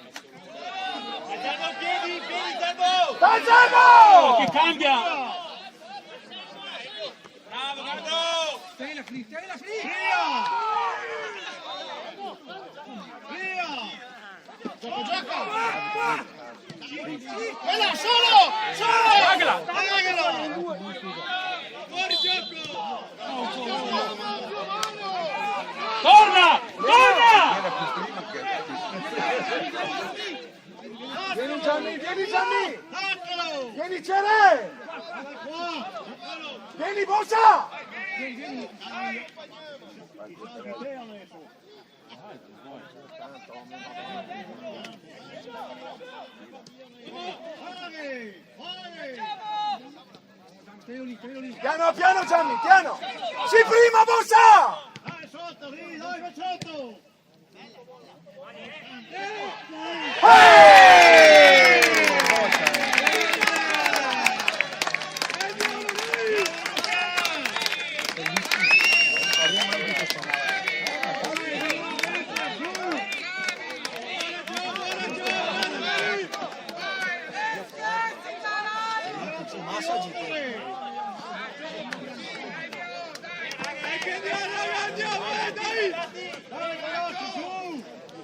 Speaker 6: Piedi, Gianni!
Speaker 11: Dai Gianni!
Speaker 8: Che cambia!
Speaker 6: Bravo, Gardo!
Speaker 1: Stai la free!
Speaker 11: Gioca! Quella, solo!
Speaker 8: Pagala!
Speaker 6: Fuori gioco!
Speaker 8: Torna!
Speaker 11: Vieni Gianni! Vieni Cere! Vieni Bosa! Piano piano Gianni, piano! Si prima Bosa!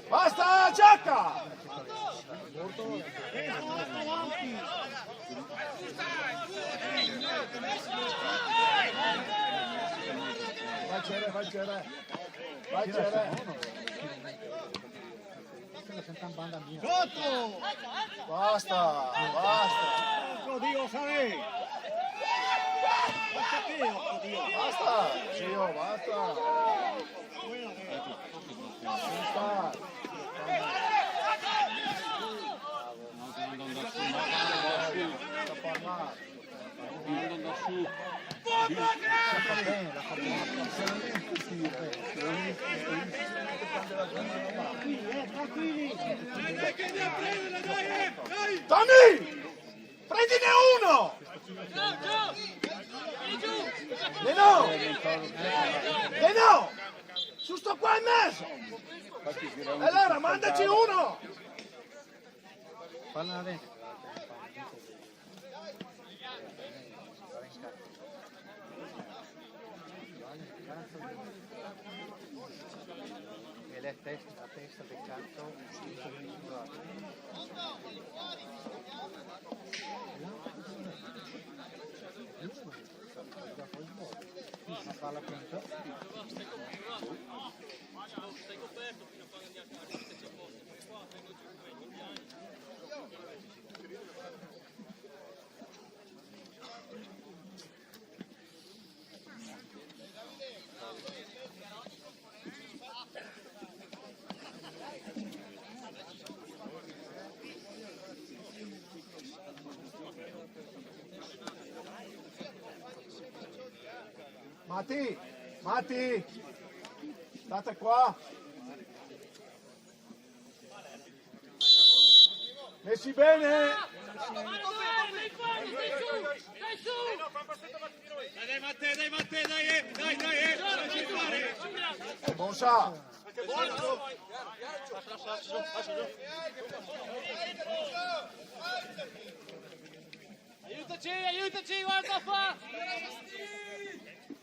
Speaker 11: Basta, Giacca! Vai Cere!
Speaker 9: Sotto!
Speaker 11: Basta!
Speaker 9: Oddio, sai!
Speaker 11: Basta! Gio, basta! Basta! Tommy! Prendine uno! No! Su sto qua in mezzo! Allora mandaci uno!
Speaker 9: Falla dentro. E la testa del cazzo una palla punto.
Speaker 11: Matti! State qua! Messi bene!
Speaker 6: Dai Matteo, dai!
Speaker 11: Bonsa!
Speaker 5: Aiutaci, guarda qua!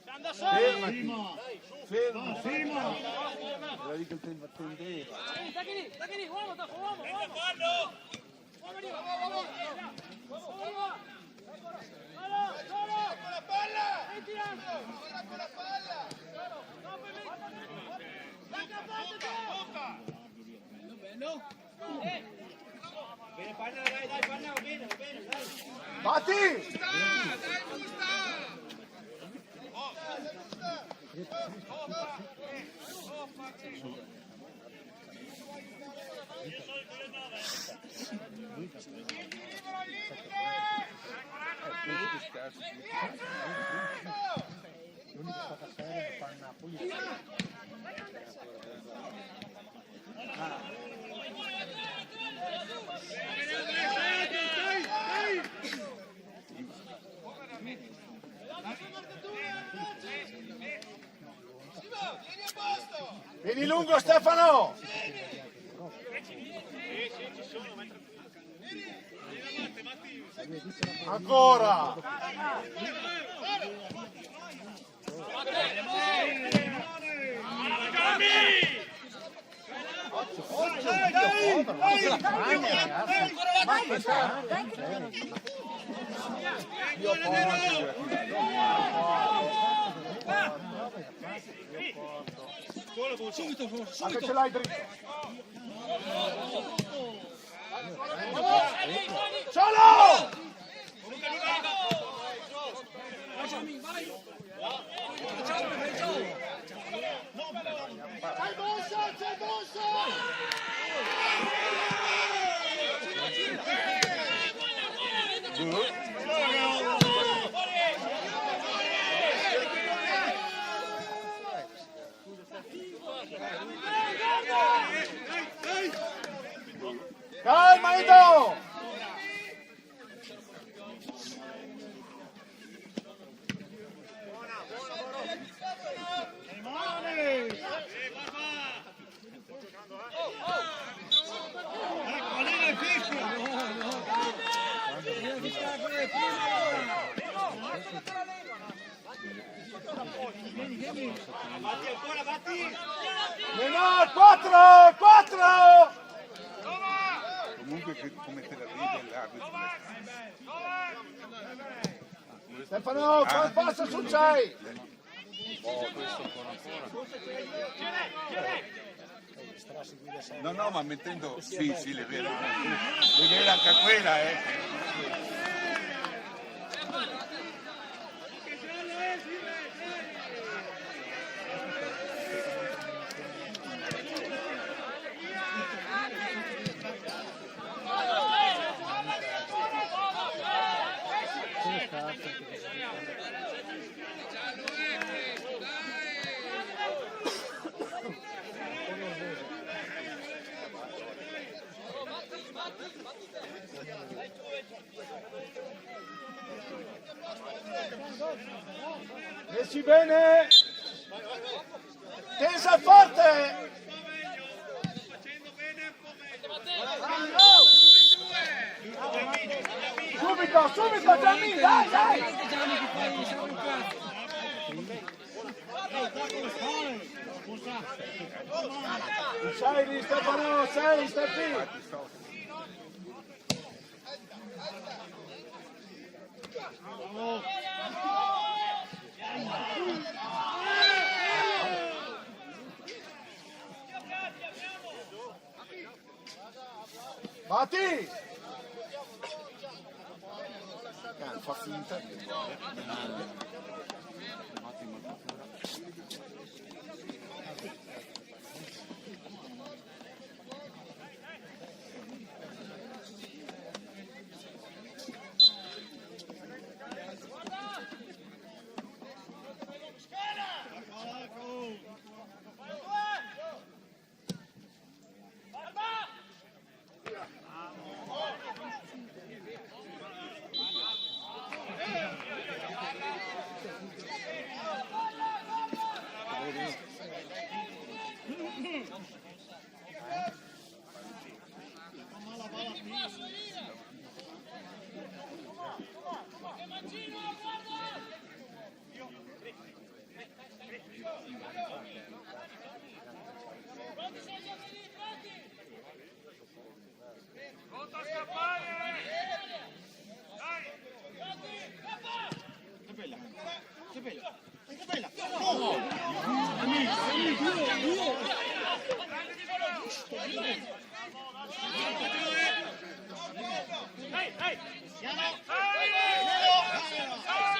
Speaker 5: Anda solo!
Speaker 3: Fermo! Vedi che il tempo attendeva.
Speaker 5: Dai lì, uomo dopo, uomo! Uomo lì, solo! Con la palla! Stai tirando! Con la palla! Bocca! Bello! Bene, panna, dai, panna, va bene, dai!
Speaker 11: Matti!
Speaker 9: L'unica stata seria che fa il Napoli.
Speaker 11: Vieni lungo Stefano! Ancora! Anche ce l'hai dritto. Solo! C'è il bossa, c'è il bossa! Calma, Ido! Menor, 4! 4!
Speaker 3: Comunque come te la vedi l'arbitro.
Speaker 11: Stefano, qual passa su c'hai?
Speaker 3: No, ma mettendo... Sì, le vedo. Le vedo anche quella,
Speaker 11: Messi bene! Tensa forte! Subito, subito Gianni, dai, dai! Sei lì Stefano, sei, stai qui! Batti! Fa finta di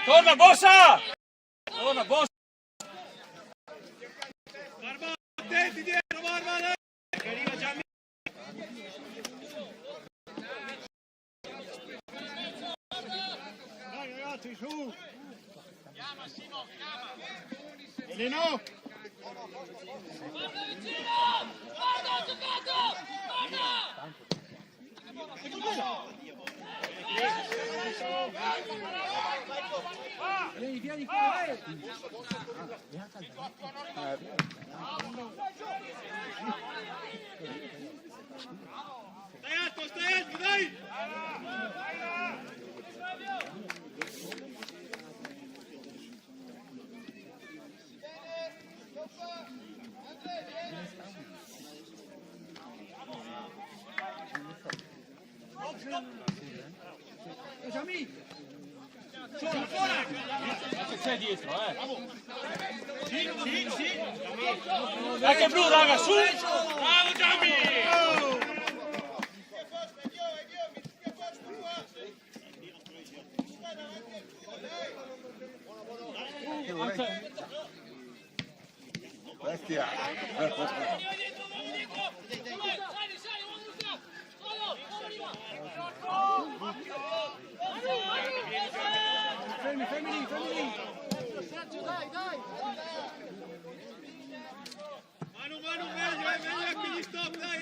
Speaker 8: Torna Bossa! Torna Bossa!
Speaker 7: Attenti dietro, Barbara! Che arriva Gianni! Dai ragazzi, su! Chiama Simo, chiama! Eleno! Guarda vicino! Guarda, ho giocato! Guarda!
Speaker 10: Vieni, vieni qua!
Speaker 7: Stai alto, dai!
Speaker 8: C'è dietro,
Speaker 6: Sì.
Speaker 8: Dai che blu, raga, su!
Speaker 6: Bravo Giammi!
Speaker 3: Bestia.
Speaker 11: Fermi lì.
Speaker 6: Manu, meglio qui gli stop, dai!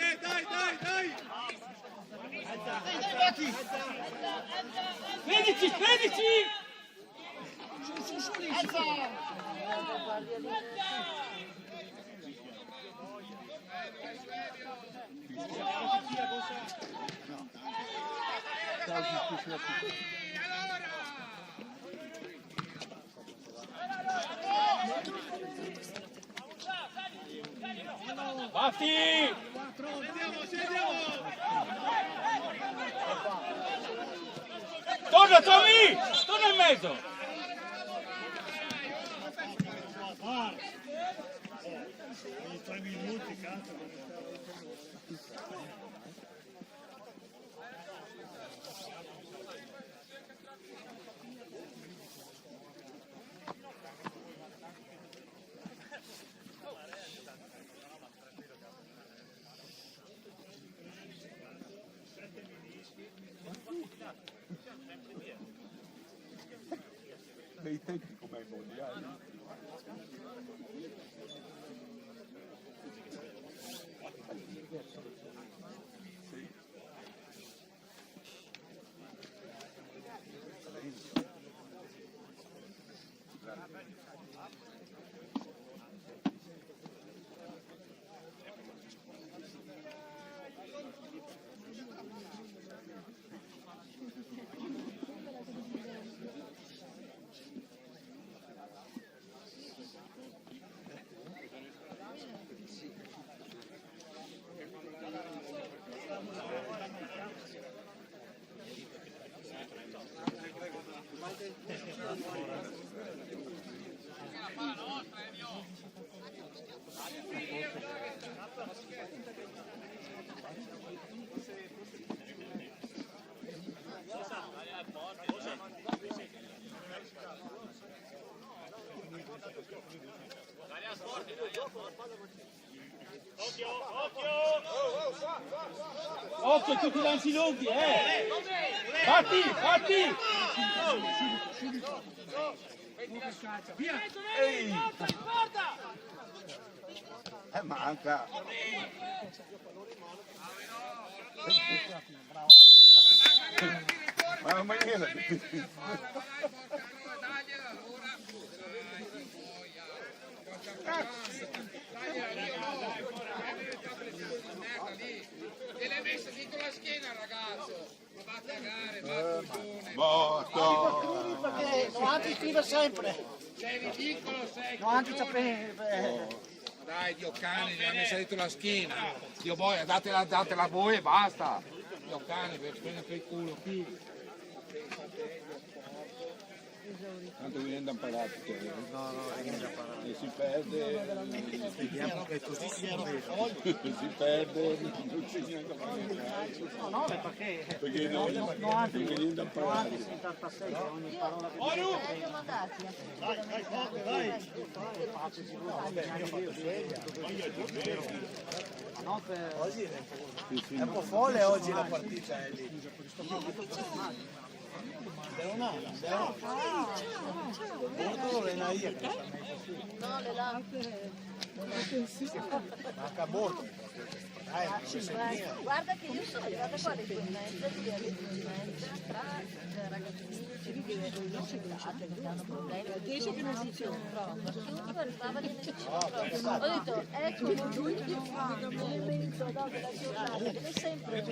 Speaker 8: Credici! Batti! Torna Tommy! Torna in mezzo!
Speaker 6: Ogni 3 minuti, cazzo.
Speaker 3: Dei tempi come i mondiali.
Speaker 8: Occhio, tutti i lanci lunghi, Batti!
Speaker 3: Ehi! Manca! Ma non maniera di...
Speaker 11: Te l'hai messa dietro la schiena, ragazzo. Ma va a cagare,
Speaker 9: Perché 90 scrive sempre.
Speaker 11: sei ridicolo, sei
Speaker 9: 90
Speaker 11: Dai, Dio cane, gli ha messa dietro la schiena. Dio boia, datela voi e basta. Dio cane, per prendere per il culo qui.
Speaker 3: Tanto viene da imparare, e si perde,
Speaker 9: Vediamo che così si
Speaker 3: perde, non c'è niente da fare.
Speaker 9: No, perché
Speaker 3: viene da imparare.
Speaker 9: 76 ogni parola che
Speaker 10: È un po' folle oggi la partita lì. Molto le naie.
Speaker 12: No, le lampe.
Speaker 10: Manca molto.
Speaker 12: Guarda che io sono arrivata qua alle 2:30, lì alle 2:30, tra ragazzini che non si piace, che hanno problemi, dice che non si prova, chiunque arrivava lì ho detto, ecco l'elemento della giornata, che è sempre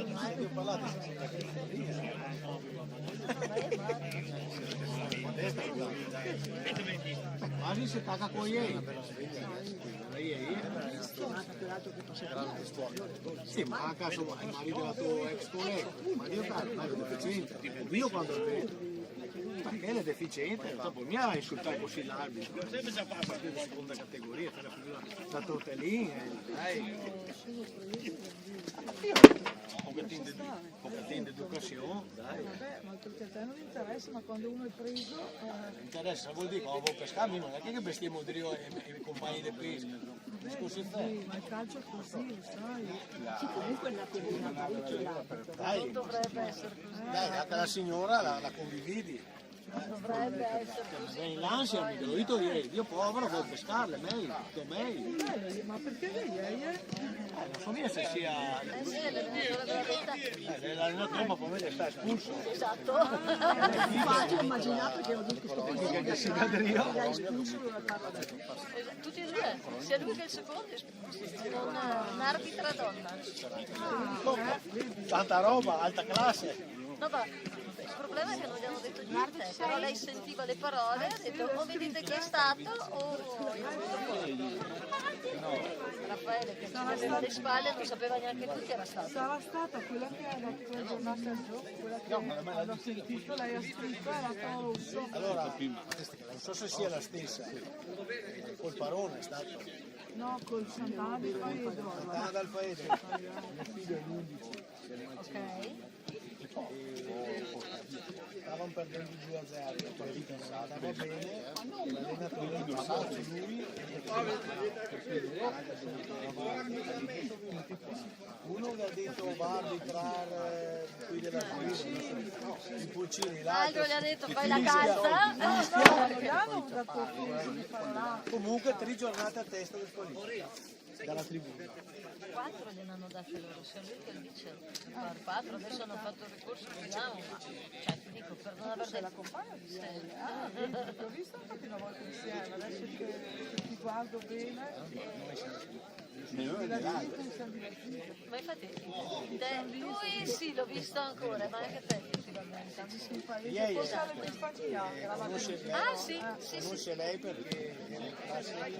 Speaker 9: quasi si caga con ieri. Sì, ma a caso il marito della tua ex collega, ma io caro, ma è deficiente, tipo io quando lo vedo. Perché è deficiente, dopo mi ha insultato così l'arbitro, sempre già fa di seconda categoria, per la figura da tortellini, dai. Un pochettino di educazione, dai.
Speaker 1: Vabbè, ma perché a te non interessa, ma quando uno è preso...
Speaker 9: Interessa, vuol dire che quando vuoi pescarmi non è che vestiamo io e i compagni di pesca. Scusi te.
Speaker 1: Ma il calcio è così, sai?
Speaker 12: Sì, comunque è una combinata
Speaker 9: Dai,
Speaker 12: non dovrebbe essere così.
Speaker 9: dai, anche la signora la convividi.
Speaker 12: Dovrebbe essere così.
Speaker 9: In l'ansia mi l'ho detto ieri, io povero vuoi pescarle, meglio.
Speaker 1: Ma perché lei è?
Speaker 9: Non so mica se sia...
Speaker 12: Sì, l'allenatore
Speaker 9: L'allenatore ma poi sta espulso.
Speaker 12: esatto.
Speaker 1: Faccio immaginare che ho detto questo
Speaker 9: Che si cadria.
Speaker 12: Tutti e due, sia lui che il secondo è espulso, con un'arbitra donna.
Speaker 9: Tanta roba, alta classe.
Speaker 12: No, ma il problema è che non gli hanno detto niente, però lei sentiva le parole, ha detto o mi dite chi è stato o Raffaele che aveva le spalle non sapeva neanche lui chi era stato.
Speaker 1: Sarà stata quella che ha dato quella giornata al gioco, quella che hanno sentito, lei ha scritto, era stato rosso.
Speaker 9: Allora, non so se sia la stessa. Col Parone è stato.
Speaker 1: No, col Sant'Anna del Faedro.
Speaker 9: Sant'Anna del Faedro. Mio figlio è l'11.
Speaker 12: Ok.
Speaker 9: Stavano perdendo 2-0, poi andava bene, l'allenatore ha messo lui uno che ha detto va a arbitrare qui della Svizzera, i Puccini,
Speaker 12: L'altro gli ha detto fai la calza.
Speaker 9: Comunque 3 giornate a testa del Spolino, dalla tribuna.
Speaker 12: 4 gliene hanno date loro, sia lui che il vice. 4, adesso hanno fatto il ricorso, vediamo. Cioè ti dico, per non aver detto...
Speaker 1: L'ho visto infatti una volta insieme, adesso che ti guardo bene.
Speaker 12: Ma infatti, lui sì, l'ho visto ancora, ma anche te effettivamente.
Speaker 9: Ieri
Speaker 12: Ah sì, sì,
Speaker 9: conosce
Speaker 12: sì.
Speaker 9: lei perché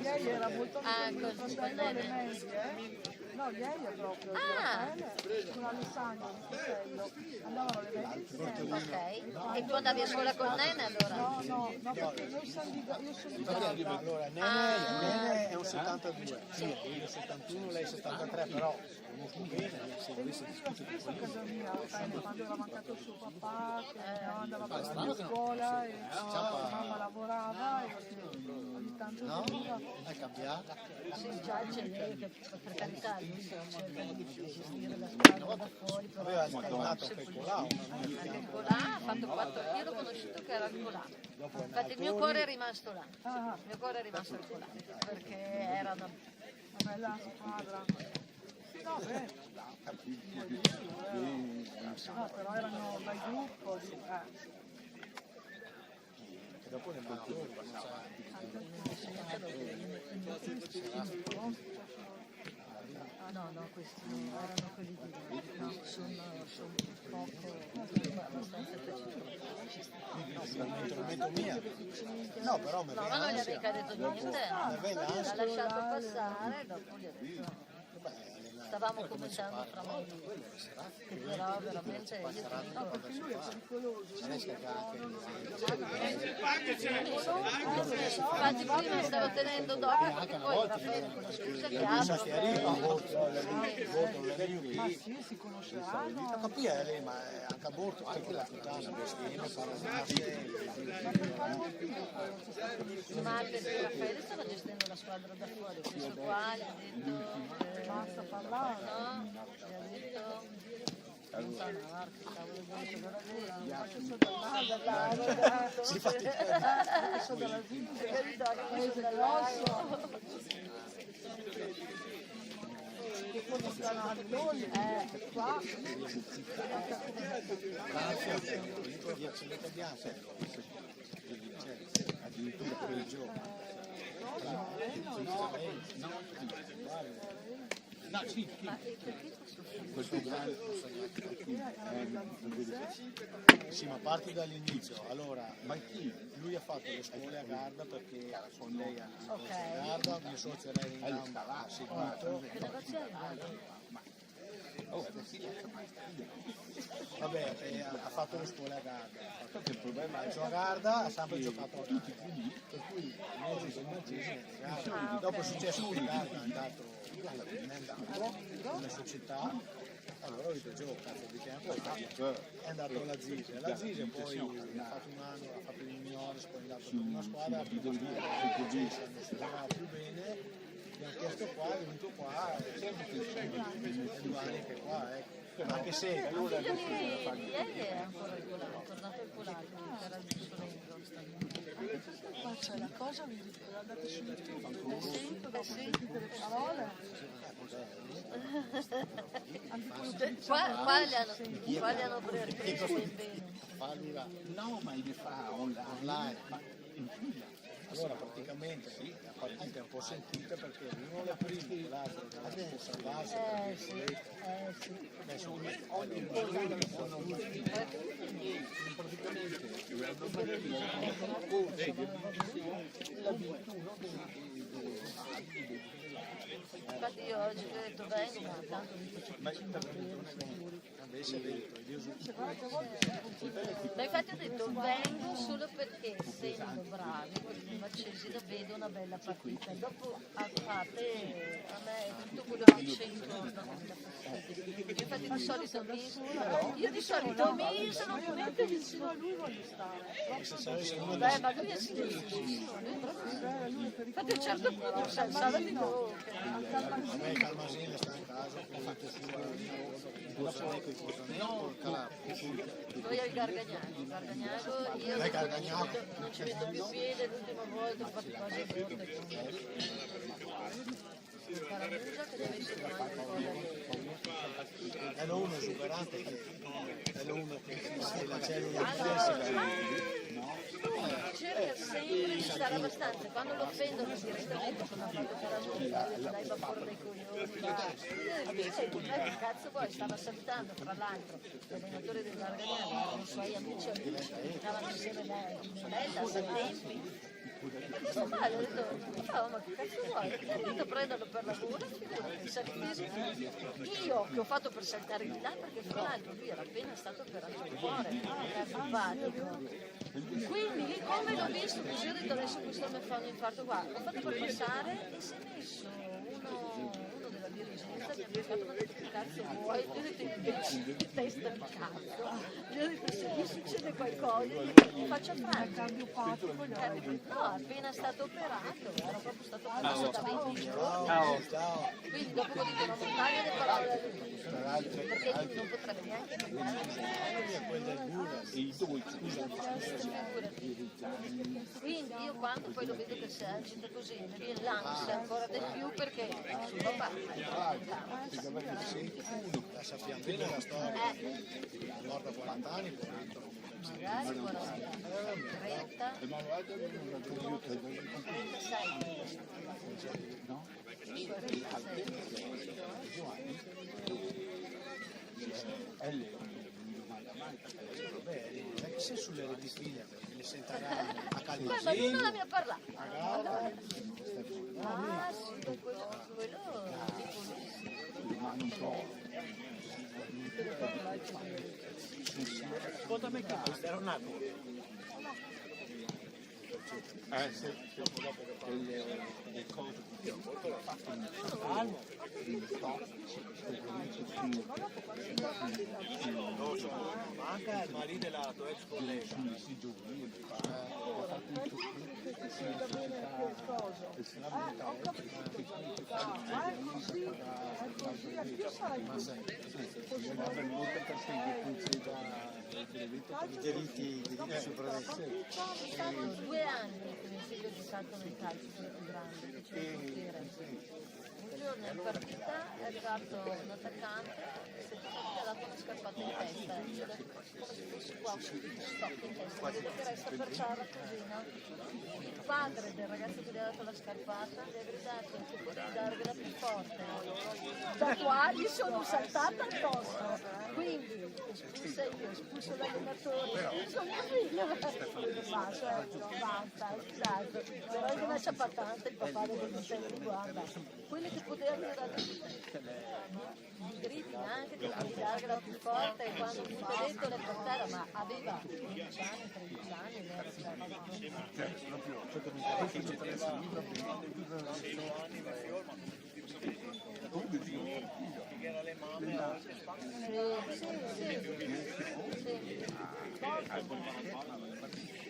Speaker 1: Ieri era molto amico del
Speaker 12: così,
Speaker 1: fratello
Speaker 12: va
Speaker 1: alle
Speaker 12: bene.
Speaker 1: medie. No, ieri è proprio
Speaker 12: Ah.
Speaker 1: con Alessandro, il fratello. Andavano alle medie insieme.
Speaker 12: Ok, e tu andavi a scuola con Nene allora?
Speaker 1: No, perché io sono di Garda.
Speaker 9: allora Nene è un 72, io 71, lei 73, però conosco bene, se dovesse discutere
Speaker 1: Spesso a casa mia, quando era mancato il suo papà, che andava a scuola e la mamma lavorava e ogni tanto veniva.
Speaker 9: è cambiata.
Speaker 12: Sì, già c'è lei che per carità lui cerca di gestire la squadra da fuori, però
Speaker 9: Aveva tornato anche Colà,
Speaker 12: anche Colà ha fatto 4, io l'ho conosciuto che era il Colà. Infatti il mio cuore è rimasto là, il mio cuore è rimasto al Colà, perché era una
Speaker 1: bella squadra. No, beh, no, però erano dal gruppo.
Speaker 9: Dopo ne
Speaker 12: no, questi erano quelli di no, sono poco abbastanza precisi.
Speaker 9: No, però
Speaker 12: No, ma non gli avevi detto niente, l'ha lasciato passare, dopo gli ho detto. Stavamo cominciando fra me e lui, che però veramente io ti dico,
Speaker 1: Perché lui è pericoloso.
Speaker 12: infatti prima stavo tenendo d'occhio perché poi Raffaele con la scusa che ha
Speaker 1: Ma sì, si conosceranno.
Speaker 9: capire lei, ma anche a bordo, anche la puttana, bestemmie, parolacce.
Speaker 12: ma perché Raffaele stava gestendo la squadra da fuori, questo qua gli ha detto
Speaker 1: Basta parlare.
Speaker 12: no, gli ha detto non sa che cavolo
Speaker 1: Si fa che conoscono a noi, qua.
Speaker 9: Addirittura per il gioco. No, sì, questo grande sì, ma parti dall'inizio. Allora, lui ha fatto le scuole a Garda perché con lei a Garda, mio socio era in gamba, ha seguito. Vabbè, ha fatto le scuole a Garda. Il problema è che a Garda ha sempre giocato a Garda. Per cui dopo è successo che Garda è andato nelle società. Allora ho detto, gioco, cazzo di tempo, è andato alla Zise. La Zise poi ha fatto un anno, ha fatto il juniores, poi è andato per una squadra, non si trovava più bene, gli hanno chiesto qua, è venuto qua, è sempre più due anni che qua, ecco. Anche se
Speaker 12: Ieri è ancora il Polacco, è tornato il Polacco, che era il giusto dentro.
Speaker 1: Anche perché qua c'è la cosa, mi dico, andate su YouTube, sentite le parole.
Speaker 12: Qua li hanno presi bene.
Speaker 9: no, ma li fa online. Allora praticamente sì, la partita è un po' sentita perché uno le prime, l'altro deve salvarsi. Adesso ogni praticamente
Speaker 12: Infatti io oggi ho detto vengo, ma tanto ma infatti ho detto vengo solo perché essendo bravi, perché Macesina vedo una bella partita, dopo a parte a me tutto quello che c'è intorno. Infatti di solito mi sono ovviamente vicino a lui voglio stare. Beh, ma lui è silenzioso, lui è proprio infatti a un certo punto si alzava di nuovo.
Speaker 9: a me Calmasini sta in casa, ho fatto
Speaker 12: Poi al Gargagnago, io non ci metto più piede, l'ultima volta ho fatto quasi Caramusa che deve essere anche un po'
Speaker 9: è uno esuberante, è uno che si la cellula
Speaker 12: cerca sempre di stare abbastanza, quando lo offendono direttamente come ha fatto Caramusa, dai va fuori dai coglioni, che cazzo vuoi, stava salutando tra l'altro l'allenatore del Gargagnago, erano i suoi amici, stavano insieme lei da tempi. Questo qua gli ho detto, no, ma che cazzo vuoi? È venuto a prenderlo per lavoro, io che ho fatto per saltare di là, perché fra l'altro lui era appena stato operato il cuore, era simpatico. Quindi lì come l'ho visto così ho detto adesso questo mi fa un infarto qua. L'ho fatto per passare e si è messo uno della dirigenza, mi ha beccato, mi ha detto che cazzo vuoi? Gli ho detto in testa di cazzo. Gli ho detto se gli succede qualcosa, io faccio franco.
Speaker 1: Cambio pattico,
Speaker 12: No, appena stato operato, era proprio stato operato da 20 giorni. Quindi dopo ho detto una montagna di parole perché non potrebbe neanche quindi io quando poi lo vedo che si agita così mi viene l'ansia ancora di più perché suo papà
Speaker 9: la sappiamo bene la storia, è morta a 40 anni,
Speaker 12: magari 40, 30,
Speaker 9: non è che sei sulle reticine perché le senta a
Speaker 12: Calvino. Ma lui non la mi ha parlato. Ah sì, quello
Speaker 11: ma non so.
Speaker 9: Ascolta me questo era un anno.
Speaker 3: Sì. Le cose che ho fatto
Speaker 9: manca il marito della tua ex collega.
Speaker 1: Ho capito. Ma è così, io sarei
Speaker 9: i diritti su prevenzione.
Speaker 12: sono 2 anni che mi seguo di salto nel calcio, sono più grande, che c'è il portiere. Un giorno in partita è arrivato un attaccante e gli ha dato una scarpata in testa e gli ho detto come se fosse qua un stop in testa, vedo che resta per terra così, no? Il padre del ragazzo che gli ha dato la scarpata gli ha gridato che potevi darvela più forte, da qua gli sono saltata addosso, quindi espulsa io espulso l'allenatore, espulso mio figlio. Ma certo, basta, esatto. Però è una ciabattante il papà delle difese, guarda. Quelli che potevano dare i gridi anche che la ricarga era più forte e quando mi ha detto le portava, ma aveva 15 anni, 13 anni,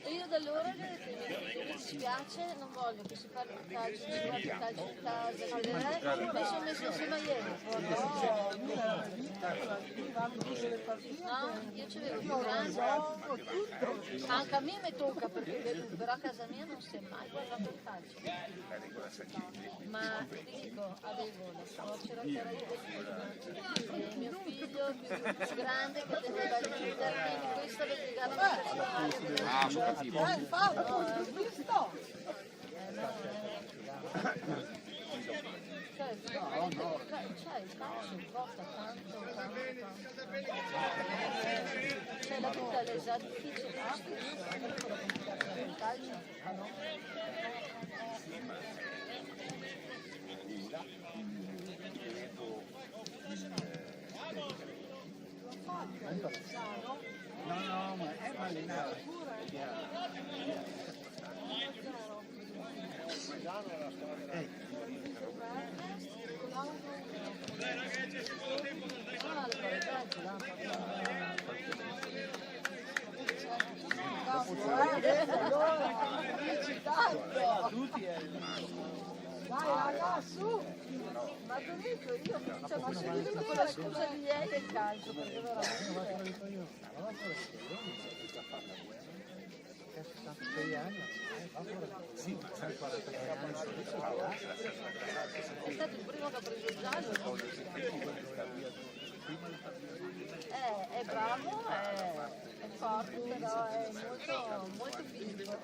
Speaker 12: io da allora gli ho detto mi dispiace, non voglio che si parli di calcio, si giochi calcio in casa, mi sono messo insieme a ieri. No, io ci vedo più grande, anche a me mi tocca perché vedo, però a casa mia non si è mai guardato il calcio. Ma ti dico, avevo la suocera che era di e mio figlio più grande che teneva il termine, questo lo spiegava Cioè il calcio importa tanto. Cioè la vita è già difficile, il calcio, no?
Speaker 9: No, ma è allenare.
Speaker 12: Dai ragazzi, ma ti dico io, cioè, ma se mi vedo con la scusa di ieri del calcio, perché veramente...
Speaker 9: Sì, ma sai 43 anni
Speaker 12: è stato il primo che ha preso il giallo. È bravo, è forte, però è molto fisico.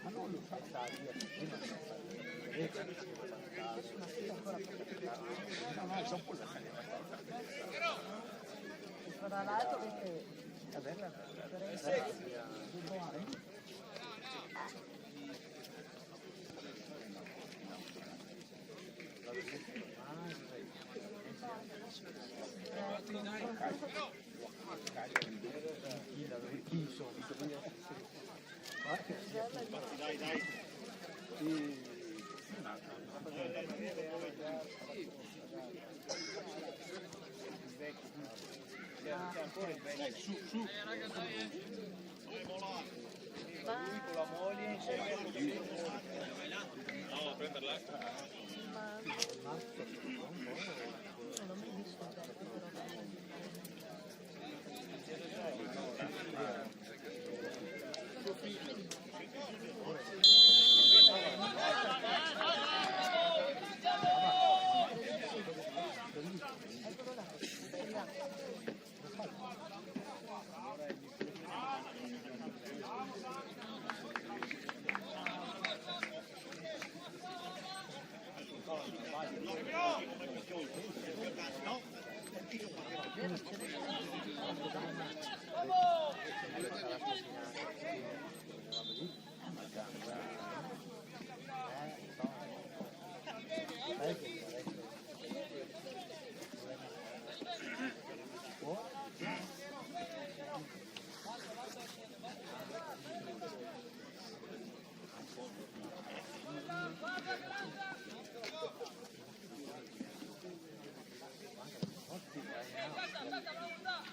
Speaker 9: Ma non lo fa via, prima
Speaker 12: tra l'altro perché
Speaker 6: Su. Lui con la moglie insieme a no, a prenderla.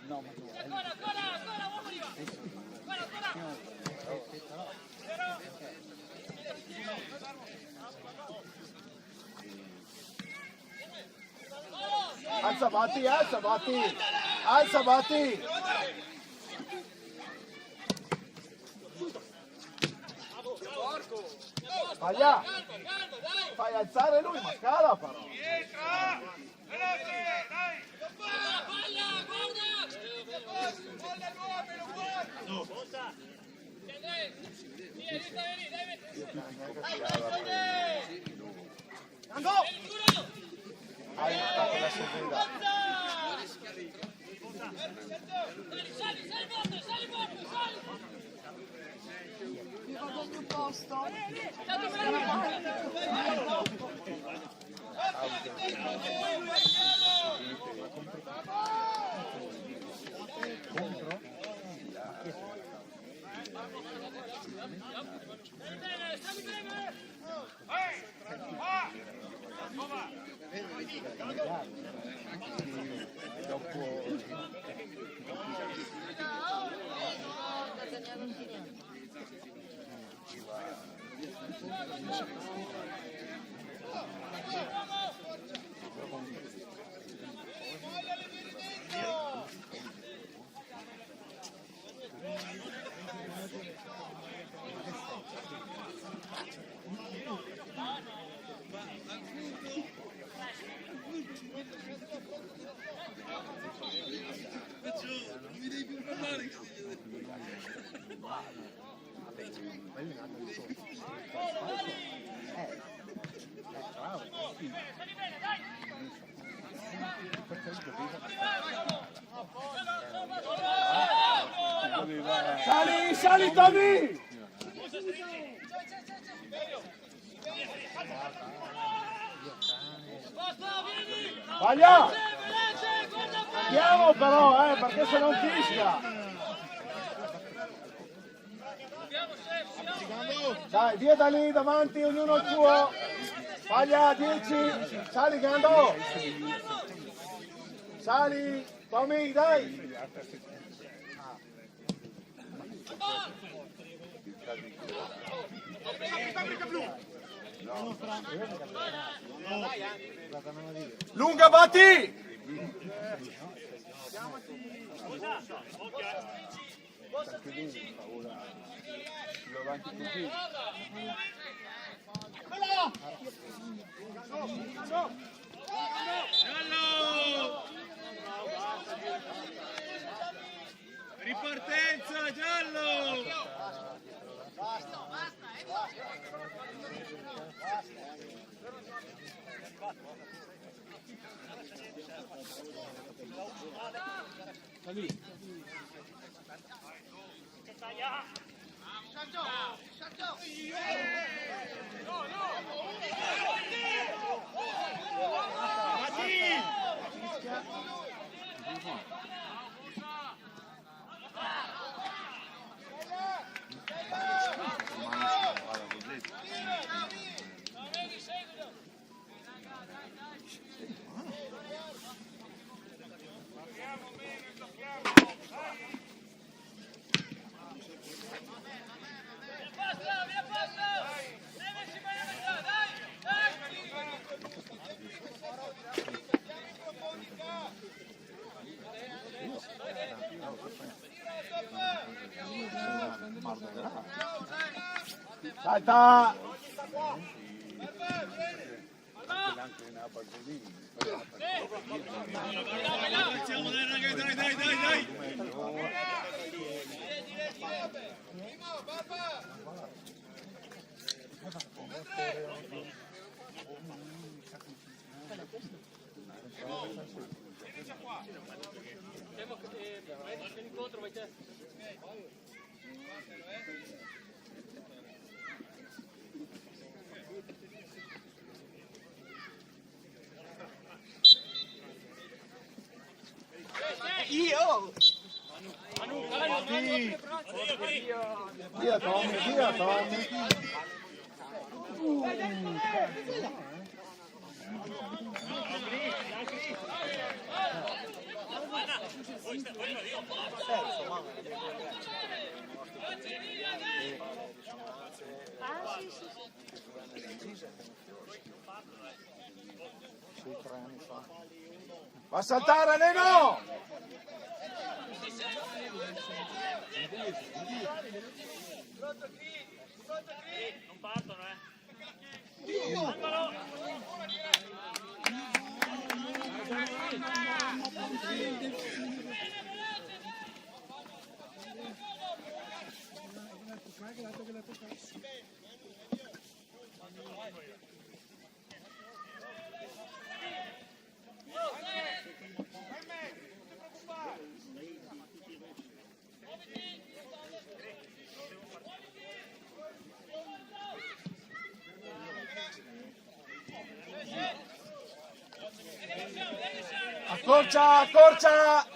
Speaker 9: No, ma tu alza Batti, alza Batti. Fai alzare lui, ma scala però.
Speaker 1: Io vado al mio posto.
Speaker 9: Sali, sali Tommy! Vaglia! Andiamo però, perché se non fischia! Dai, via da lì, davanti, ognuno il suo! Vaglia, 10! Sali, Gando! Sali, Tommy, dai! Lunga, batti!
Speaker 5: Ripartenza, giallo!
Speaker 9: Salta!
Speaker 5: Dai!
Speaker 9: Via Tommy, via Tommy! Va a saltare, Neno!
Speaker 5: Non partono,
Speaker 9: Accorcia, accorcia!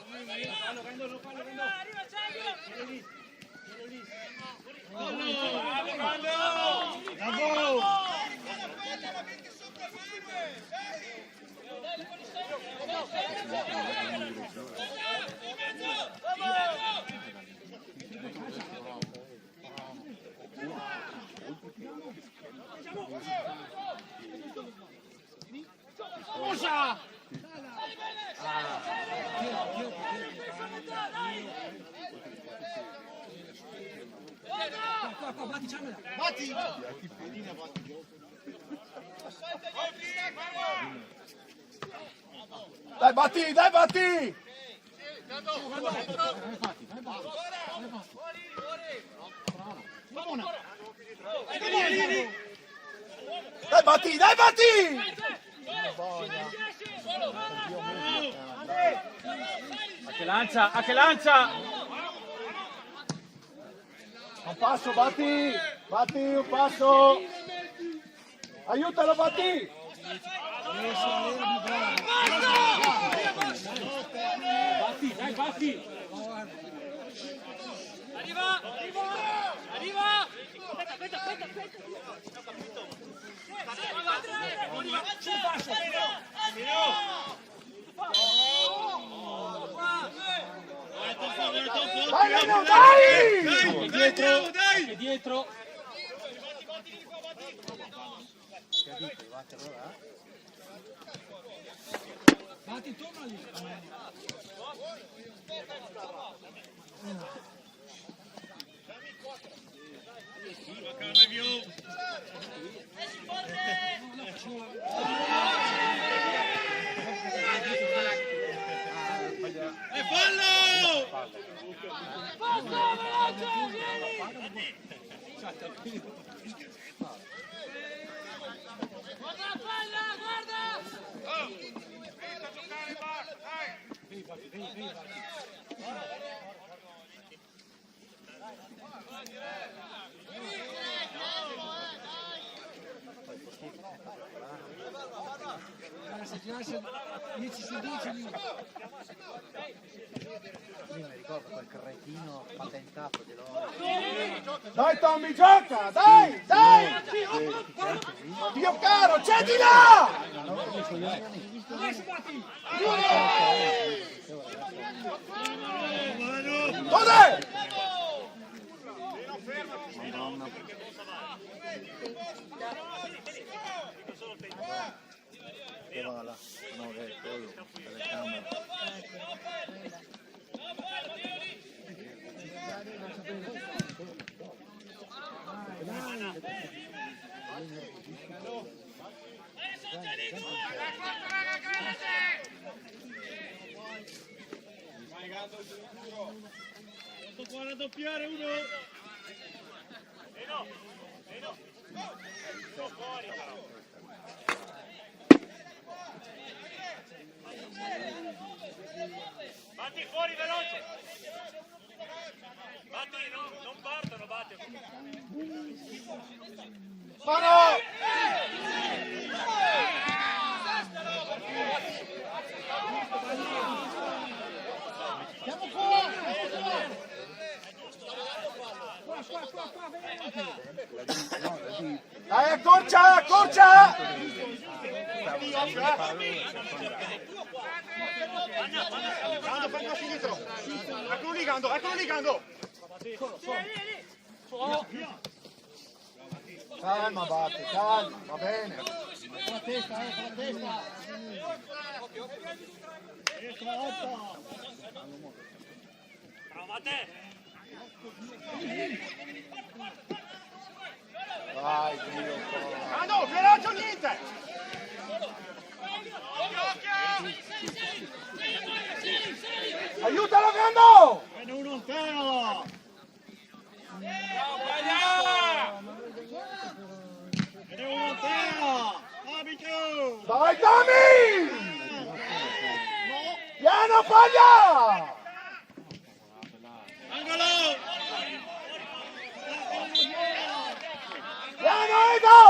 Speaker 7: Batti!
Speaker 9: Dai, batti, dai, batti! Dai, batti, dai, batti!
Speaker 8: A che lancia, a che lancia!
Speaker 9: Un passo, batti! Batti, un passo! Aiutalo, batti!
Speaker 8: Batti, dai, batti!
Speaker 5: Arriva! Arriva! Aspetta!
Speaker 9: Vai, Leno, dai!
Speaker 8: Dietro, dai! Dietro!
Speaker 10: Batti, torna lì.
Speaker 7: E fallo!
Speaker 10: Se girasse 10 su 10 lì.
Speaker 13: Io mi ricordo quel carrettino patentato dell'oro.
Speaker 9: Dai Tommy, gioca! Dai! Dai! Dio caro, cedi là! Dove?
Speaker 13: Che va là, no, che è quello, telecamera.
Speaker 7: Sto qua a raddoppiare uno. Fuori però. Batti fuori veloce. Batti, non partono, batti.
Speaker 9: Mano!
Speaker 10: Siamo qua!
Speaker 9: Dai, accorcia, accorcia!
Speaker 7: Eccolo lì, Gando!
Speaker 9: Calma, Batti, calma, va bene.
Speaker 10: Con la testa, con la testa!
Speaker 7: Bravo, Matteo!
Speaker 9: Vai, Dio.
Speaker 7: Gando, veloce o niente!
Speaker 9: Aiutalo, Gando!
Speaker 7: Viene uno intero! Viene uno intero! Arbitro!
Speaker 9: Dai, Tommy! Piano, paglia!
Speaker 7: Angolo!
Speaker 9: Piano, Edo!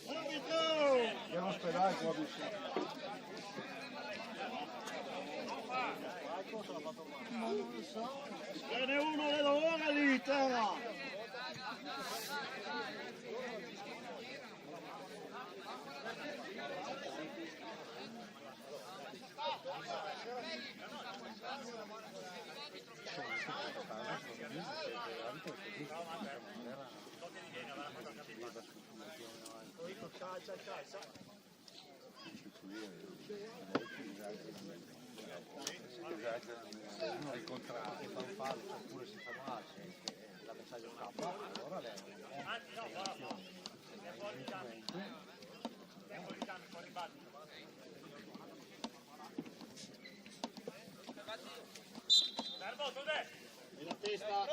Speaker 7: Arbitro!
Speaker 9: Devo sperare. Viene uno le ora lì, terra!
Speaker 13: Uno ricontrarre, fa un fallo oppure si fa male, l'avversario scappa, allora lei
Speaker 9: la testa!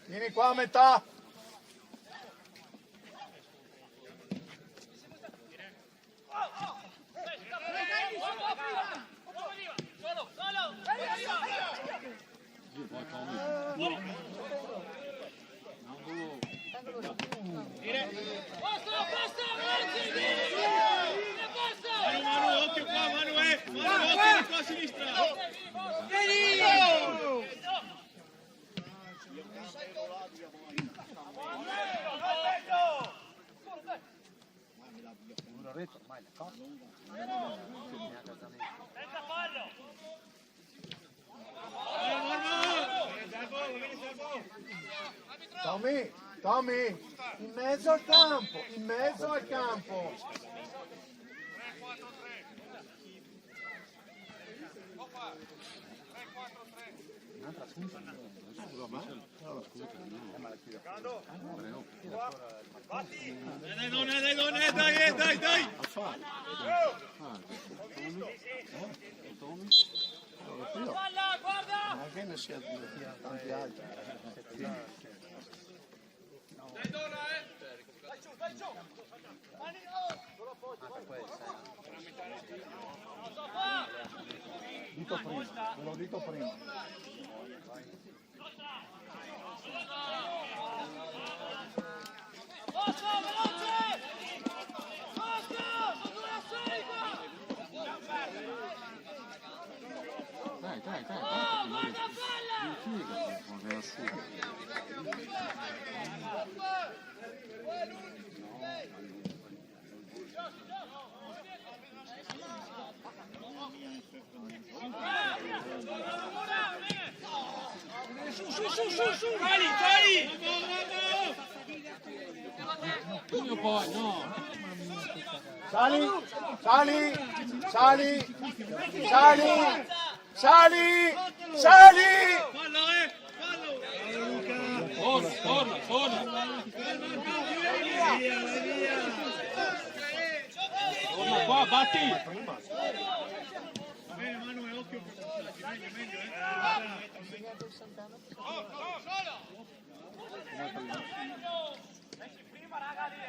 Speaker 9: Vieni qua a metà!
Speaker 5: Manu, occhio qua, Manu, occhio qua a sinistra.
Speaker 13: uno retto ormai le cose.
Speaker 5: Senza fallo.
Speaker 9: Tommy, in mezzo al campo, in mezzo al campo.
Speaker 7: 3-4-3.
Speaker 13: Un'altra scusa.
Speaker 5: Dai. Palla, guarda!
Speaker 9: Ma che ne sia tanti altri.
Speaker 5: Dai giù!
Speaker 9: Dito prima, ve l'ho detto prima.
Speaker 5: Su! Vai!
Speaker 8: Io poi, no!
Speaker 9: Sali!
Speaker 8: Torna! Torna qua, batti!
Speaker 5: Bene, Manu, occhio. Meglio. Prima, raga, lì,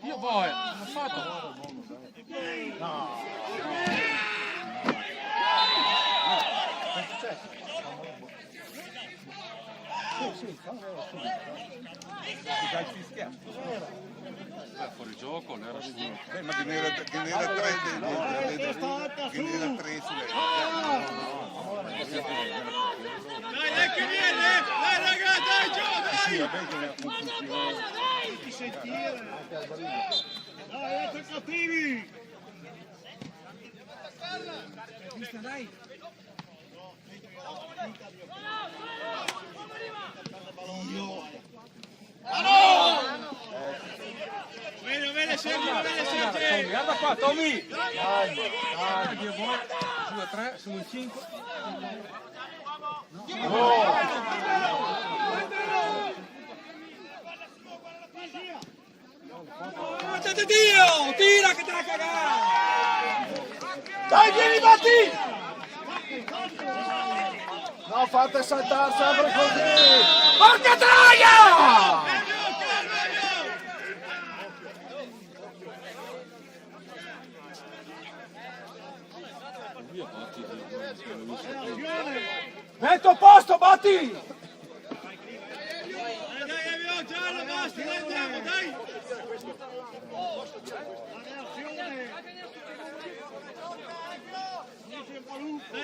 Speaker 8: Io poi, l'ho fatto!
Speaker 9: No!
Speaker 8: Fuori gioco, l'era su.
Speaker 3: Ma che ne era 3 sulle.
Speaker 5: Dai, che viene! Dai, ragazzi, dai, giù,
Speaker 3: Sì, vabbè che ne ha confusione.
Speaker 5: Ti sentire! Dai, ecco i cattivi! Dai! Bene, Sergio!
Speaker 8: Guarda qua, Tommy! Dai, 2, 3, sono in 5.
Speaker 5: Dio! Tira che te la cagare!
Speaker 9: Dai, vieni, batti! No, fate saltare sempre così! Porca troia! Metto a posto, batti!
Speaker 5: Dai, giallo, basta, dai, andiamo, dai!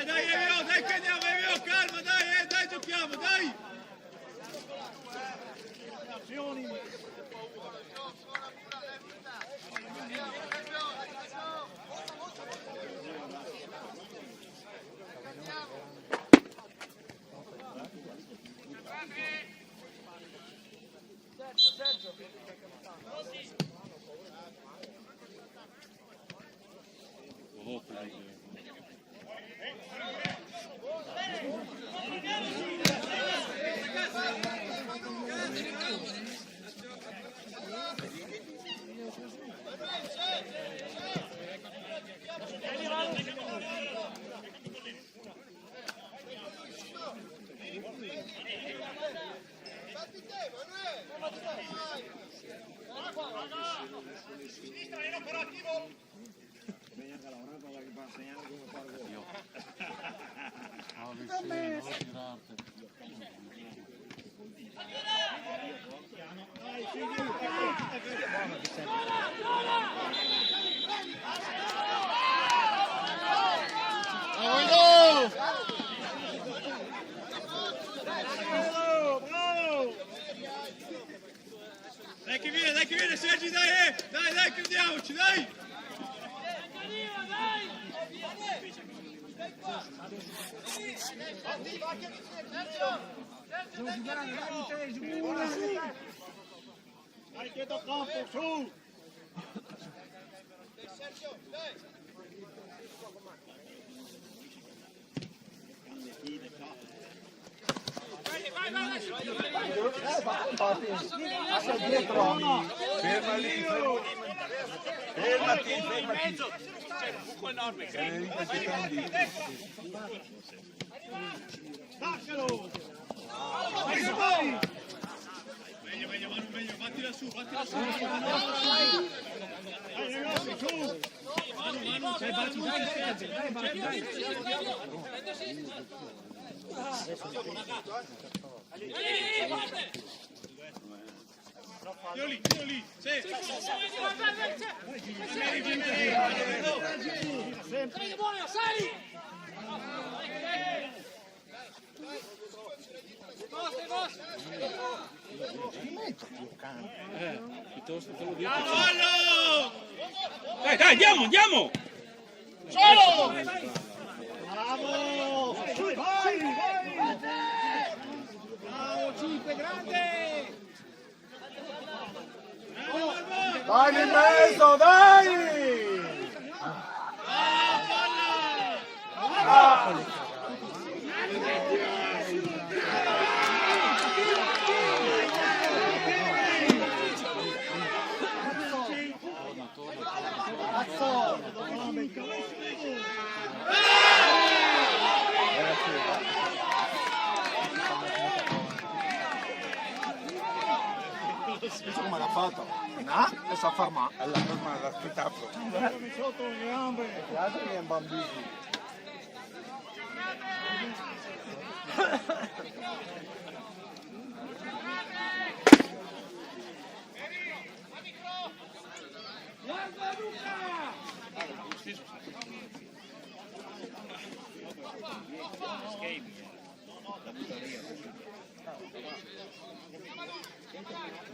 Speaker 5: Dai, Evio, dai che andiamo, Evio, calma, dai, giochiamo, dai! Dai che viene Sergi, dai, chiudiamoci, dai!
Speaker 6: Dai, dietro campo, su!
Speaker 3: Fermati. C'è un buco enorme.
Speaker 6: Staccalo!
Speaker 5: Meglio, Manu, meglio, battila su!
Speaker 6: Dai, ragazzi, su!
Speaker 5: Manu,
Speaker 4: Dai.
Speaker 5: Io lì, sì!
Speaker 8: Piuttosto te lo dico.
Speaker 5: Dai, andiamo!
Speaker 6: Solo! Bravo! Vai! Bravo, 5, grande!
Speaker 9: Vai in mezzo, dai! Come l'ha fatto? No? E sa fermare.
Speaker 3: Alla ferma la spettacolo.
Speaker 6: Sotto le gambe!
Speaker 9: Gli altri sono bambini.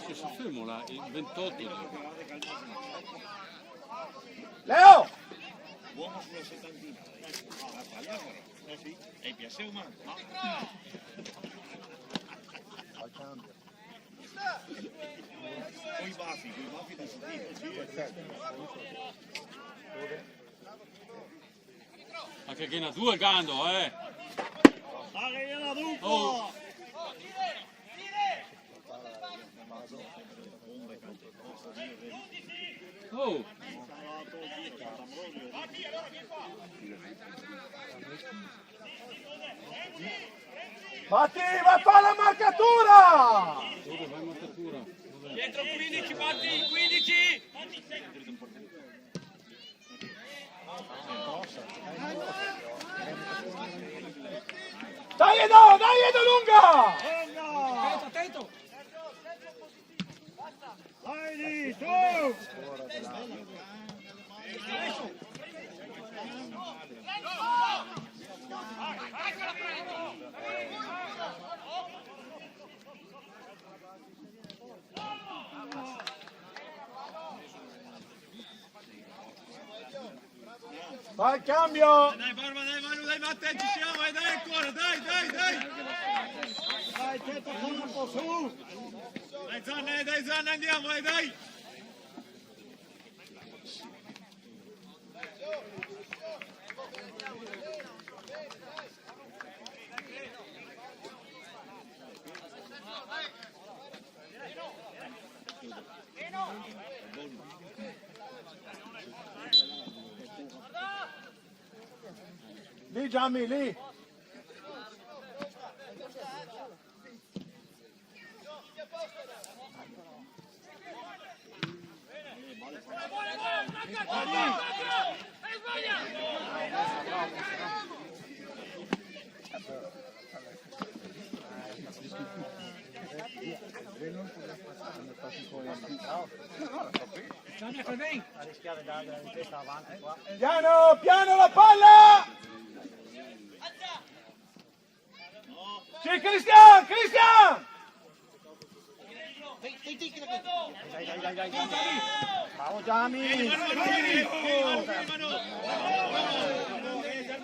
Speaker 8: Si fermo là, il 28.
Speaker 9: Leo!
Speaker 6: Uomo sulla settantina. Ha sbagliato. Sì, è il piacere umano. Con i baffi da sentire.
Speaker 8: Anche che na due gando,
Speaker 6: Dai, la dupla!
Speaker 8: Oh.
Speaker 11: Oh!
Speaker 9: Batti, va a fare la marcatura!
Speaker 5: Dietro 15, Batti, 15!
Speaker 9: Dai Edo lunga!
Speaker 4: Attento, attento!
Speaker 7: Vai lì, su!
Speaker 9: Vai, cambio!
Speaker 5: Dai Barba, dai Manu, dai Matte, ci siamo, dai ancora, dai!
Speaker 7: Dai, centro campo, su!
Speaker 5: Dai Zanna, andiamo, dai!
Speaker 9: Lì Gianni, lì!
Speaker 10: A rischiare di dare la testa avanti qua.
Speaker 9: Piano la palla! Sì, Cristian!
Speaker 10: Dai. Bravo Gianni!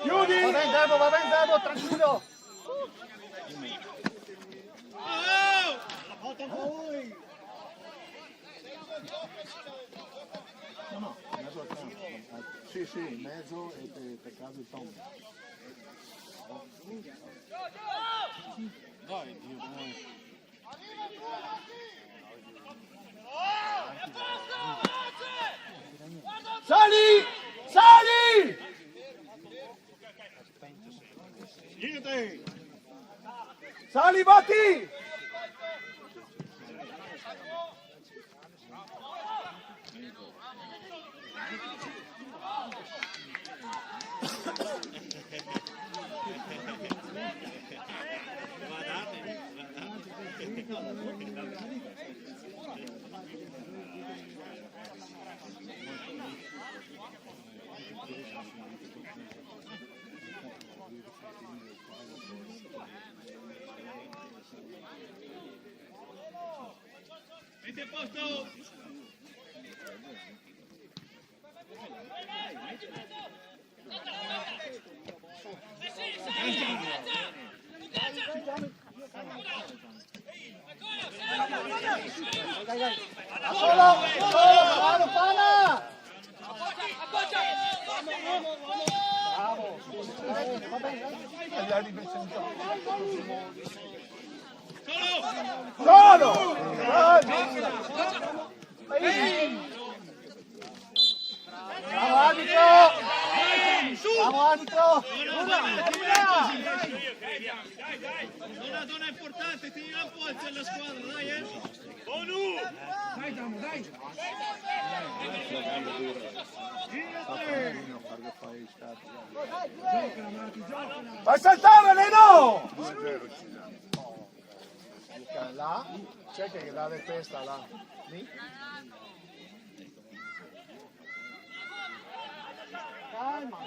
Speaker 9: Chiudi!
Speaker 10: Va ben Debo, tranquillo!
Speaker 9: No, in mezzo al campo. Sì, in mezzo e per caso il tombo.
Speaker 11: Dai, Dio, dai.
Speaker 9: Sali! Sali, Batti!
Speaker 5: Metti a posto!
Speaker 10: Solo, bravo Pana! Bravo! Va bene,
Speaker 9: Solo!
Speaker 10: Bravo arbitro! Bravo arbitro!
Speaker 5: Donna è importante, tieni la forza della squadra, dai
Speaker 7: Bonu!
Speaker 4: Dai Damo, dai!
Speaker 9: Vai saltare, Leno! Là, c'è che dà le testa là. Lì? Calma.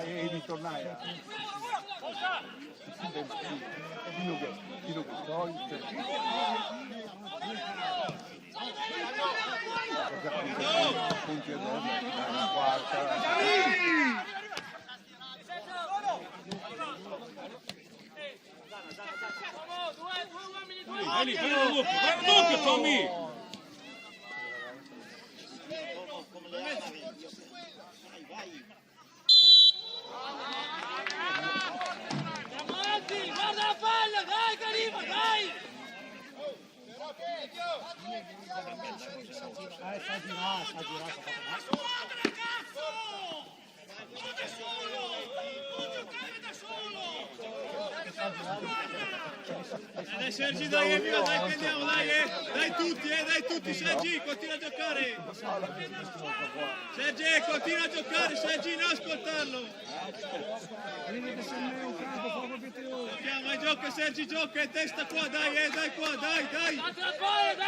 Speaker 9: E ritornare.
Speaker 5: Vai lì, doppio, Tommy!
Speaker 14: Guarda la palla, dai Karima, dai!
Speaker 10: Sa girare.
Speaker 5: Dai Sergi, dai, evviva, dai, prendiamo, dai tutti, Sergi, continua a giocare. Sergi, continua a giocare, Sergi, non ascoltarlo. Andiamo, gioca Sergi, gioca, e testa qua, dai qua, dai.
Speaker 14: Dai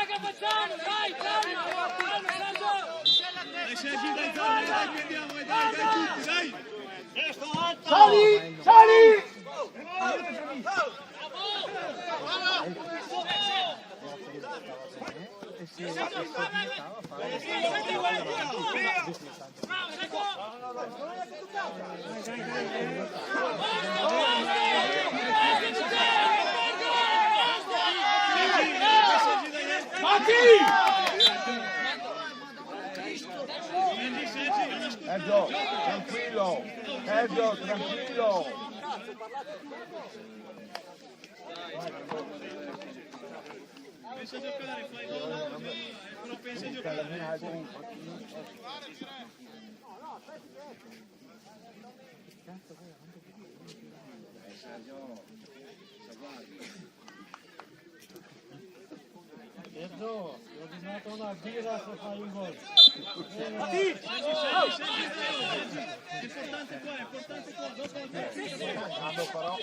Speaker 14: che facciamo, dai, calma,
Speaker 5: Dai Sergi, dai, prendiamo, dai tutti, dai.
Speaker 9: Sali!
Speaker 3: Sergio, tranquillo.
Speaker 5: Pensa a giocare, fai gol così, però pensa a giocare.
Speaker 10: Sergio, ho ordinato una birra se fai un gol.
Speaker 5: Sergi, importante qua, dopo il
Speaker 3: però.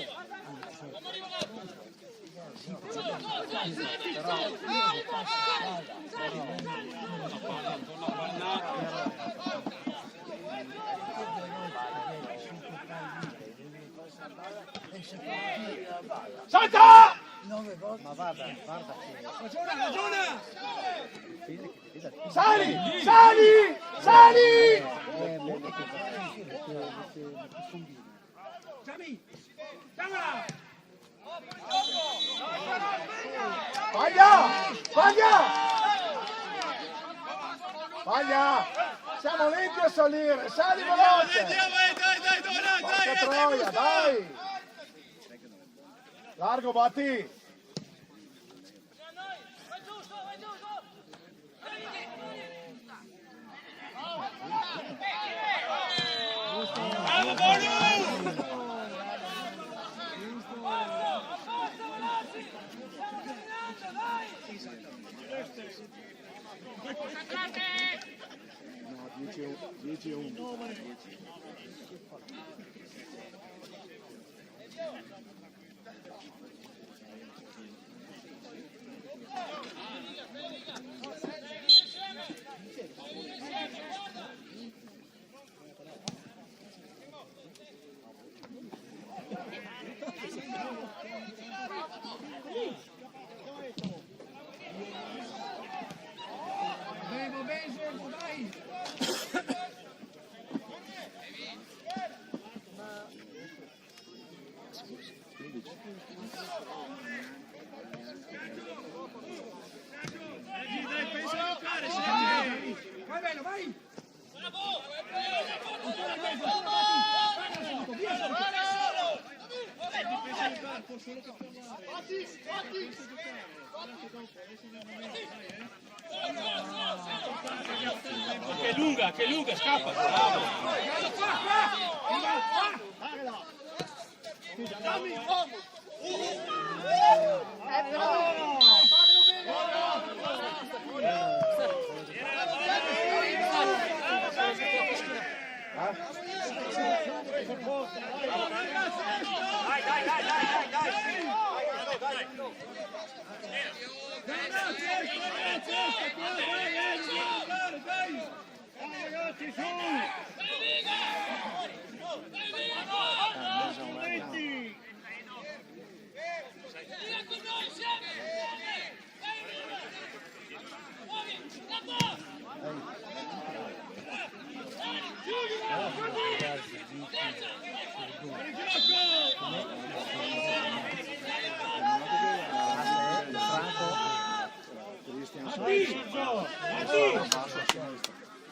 Speaker 9: Salta!
Speaker 13: Ma guarda che...
Speaker 5: Ragiona!
Speaker 9: Sali! Faglia! Siamo lenti a salire, sali veloce! Porca troia, dai! Largo, Batti!
Speaker 5: Bravo Bono!
Speaker 9: No, 10-1.
Speaker 5: Dai, pensa a giocare, Sergi!
Speaker 9: Vai bene, vai!
Speaker 5: Che lunga, scappa! Bravo!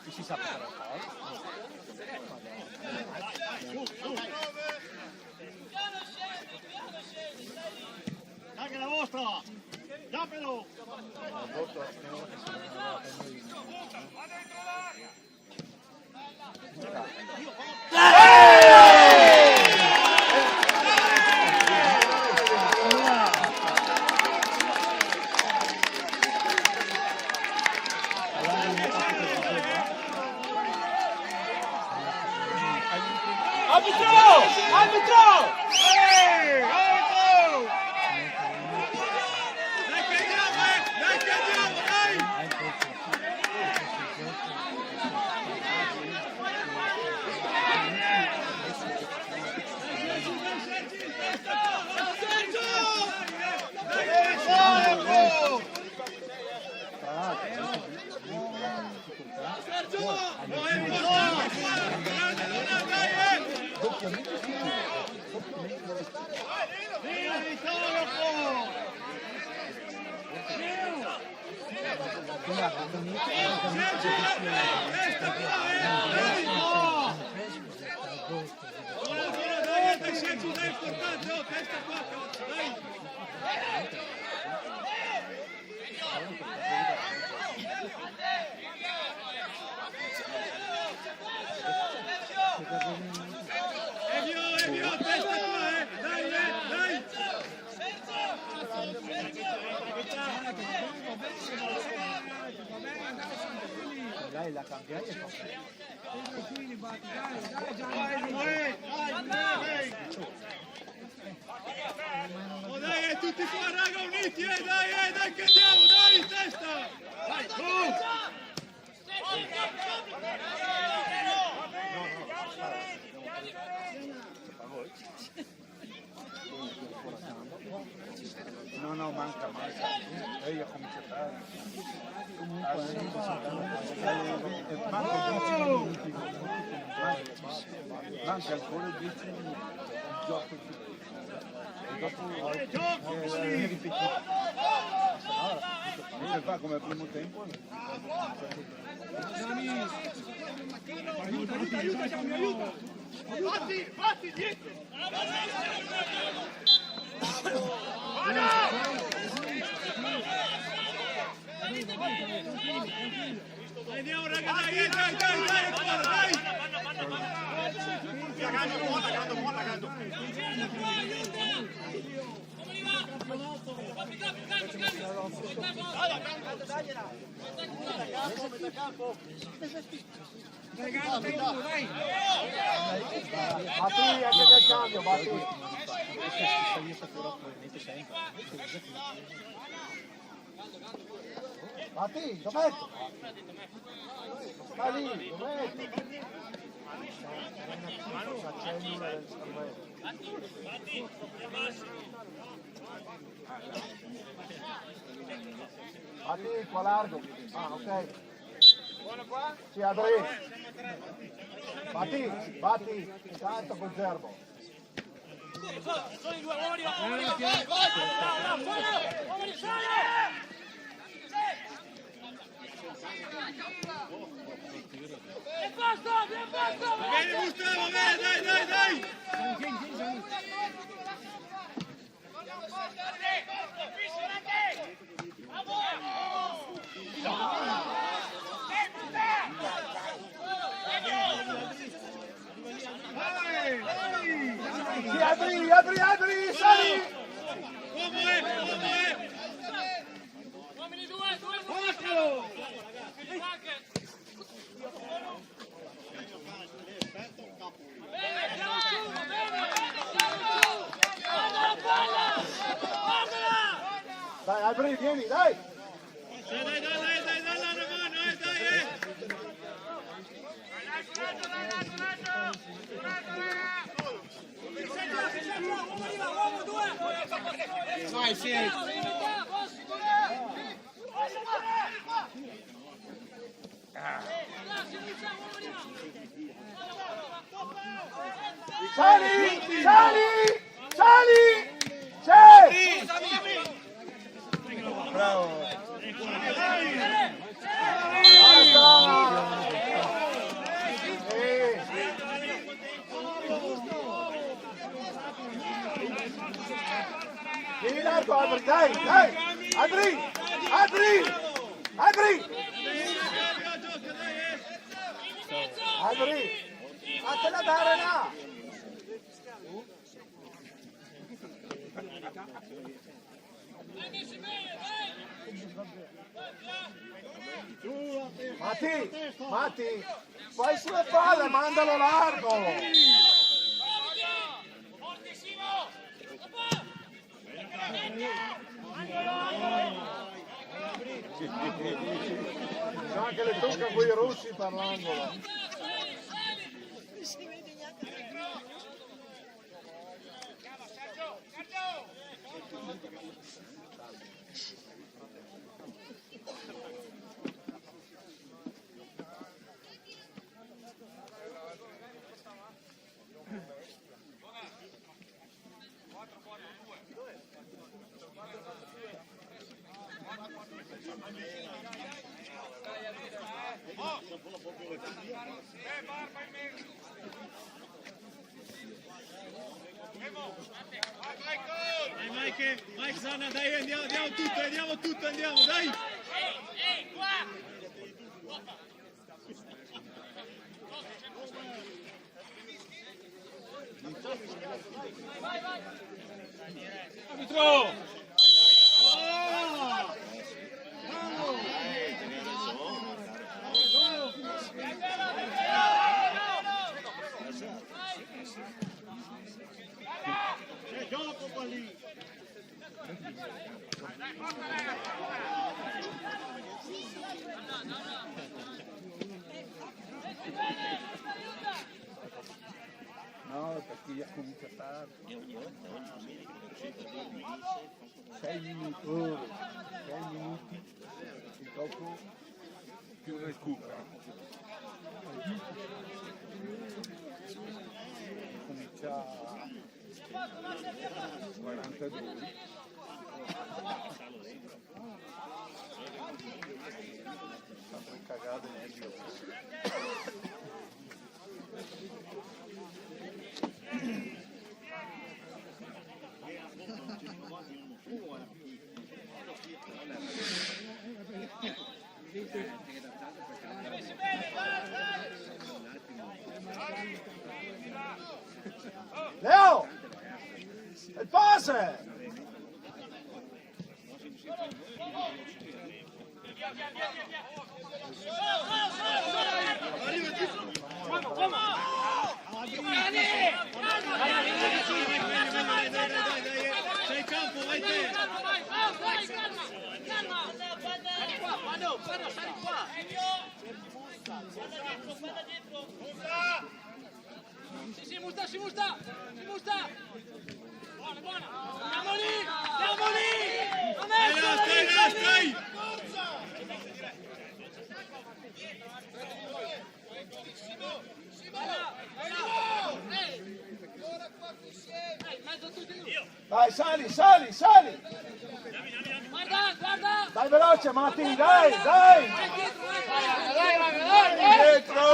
Speaker 13: si sa fare poi.
Speaker 7: Anche la vostra! Dappelo!
Speaker 13: Lei la cambia e
Speaker 5: Oh dai, tutti qua raga uniti, dai che andiamo, dai, testa! Vai,
Speaker 3: No, manca. Io comincio a fare. Manca ancora 10 minuti. Gioco e fa come al primo tempo.
Speaker 5: Aiuta! Batti, dietro! Andiamo raga, dai!
Speaker 9: Batti, anche del cambio, batti. Batti, dov'è? Sta lì, dov'è? Batti, qua largo. Ah, ok. Buono qua? Sì, Adri. Batti, tanto col Zerbo.
Speaker 14: Sono i due uomini, vai!
Speaker 5: Vieni Gustavo, dai!
Speaker 9: Sì, Adri, sali!
Speaker 5: Come è?
Speaker 14: Uomini due!
Speaker 5: Quattro!
Speaker 14: Bene, siamo giù! Guarda la palla! Guardala!
Speaker 9: Dai, Adri, vieni, dai!
Speaker 5: Dai, la mano, dai!
Speaker 14: Uomo due!
Speaker 5: Vai, sì!
Speaker 9: Sali! C'è!
Speaker 3: Bravo!
Speaker 9: Basta! Alberi, fatela dare là! Matti, fai sulle palle, mandalo largo! Sa che le tocca a quei rossi parlandolo.
Speaker 5: Mike Zanna, dai, andiamo tutto, dai! Arbitro!
Speaker 3: No, perché comincia tardi. 6 minuti, e dopo più recupero. Comincia a 42. Sempre cagate nel giro.
Speaker 9: Leo! Il passe!
Speaker 5: Sei in campo, vai te!
Speaker 14: Vado, sali qua! Si musta! Buona! Andiamo lì!
Speaker 5: Stai!
Speaker 9: Dai, sali!
Speaker 14: Guarda!
Speaker 9: Dai veloce Matti, dai! Dietro!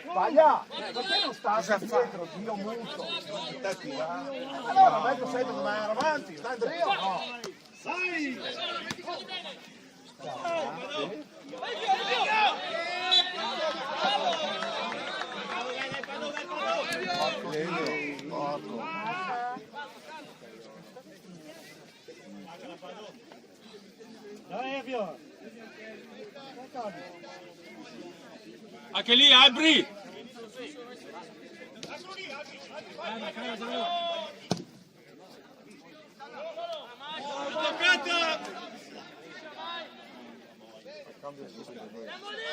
Speaker 9: Sbaglia! Perché non sta dietro? Dio muto! Allora, meglio sei dove vai avanti, stai dritto o no?
Speaker 5: Sai!
Speaker 10: Dai, Fio!
Speaker 5: Anche lì, Albri! Toccata!
Speaker 14: Andiamo lì!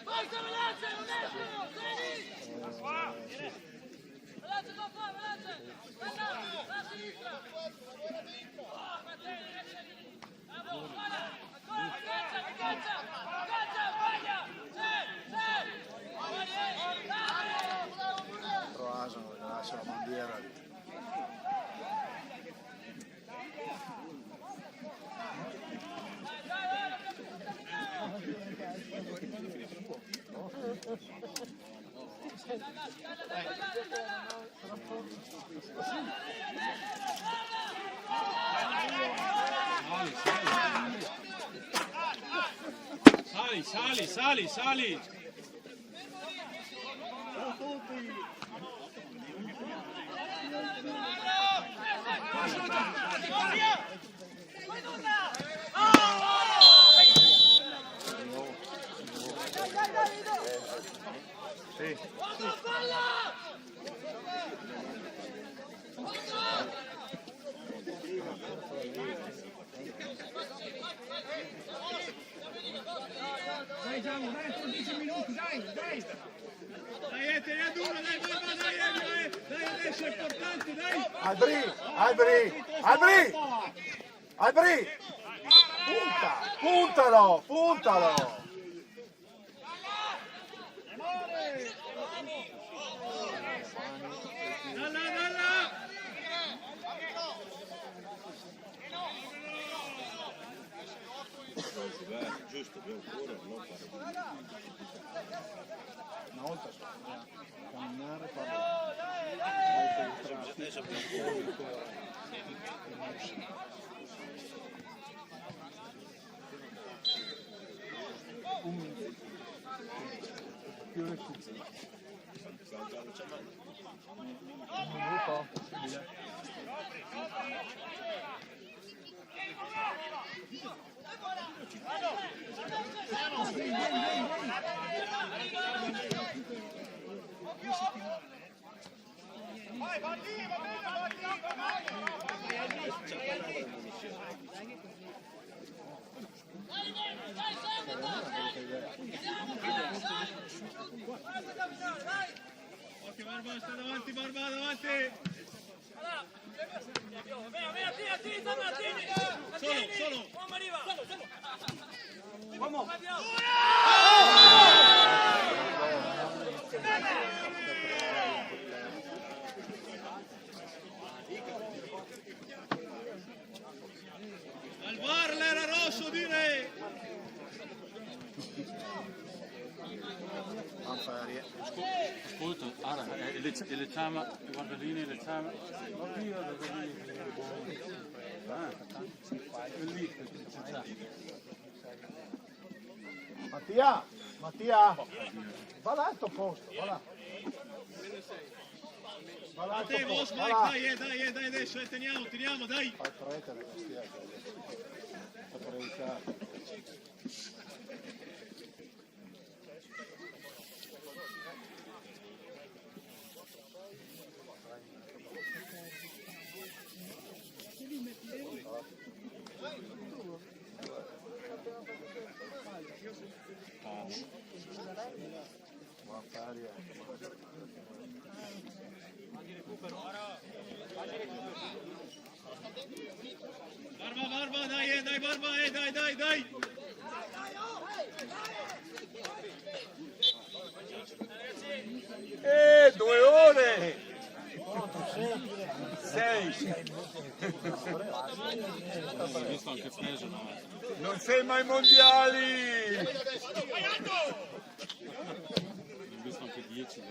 Speaker 14: Forza, veloce! Non escono! Sei lì! Veloce, veloce! La sinistra! Bravo, guarda! Caccia! Vaglia!
Speaker 9: Proasano, lascia la bandiera.
Speaker 5: Sali! tutti!
Speaker 9: Sì.
Speaker 5: Dai Gianni, dai, 13 minuti, dai! Dai, tieni ad uno, dai, dai, adesso è importante, dai!
Speaker 9: Albri! Puntalo!
Speaker 5: Dalla!
Speaker 6: Giusto, devo correre, non fare.
Speaker 9: Una volta camminare
Speaker 6: Adesso abbiamo
Speaker 9: più recupero. Un minuto possibile.
Speaker 5: Vai, Bandi, va bene, occhio, Barba, sta davanti, Barba, davanti! Solo! Vamos! Al VAR l'era rosso, direi!
Speaker 8: Ascolta, le ciama, guardalini, le ciama.
Speaker 9: Mattia, va là al tuo posto, va là. Va là al tuo posto, va là.
Speaker 5: Dai, adesso, teniamo, dai.
Speaker 9: Fai fretta,
Speaker 5: Barba, dai, Barba, dai!
Speaker 3: 2 ore! 6!
Speaker 8: Ho visto anche preso, no?
Speaker 3: Non sei mai mondiali!
Speaker 8: Ho visto anche 10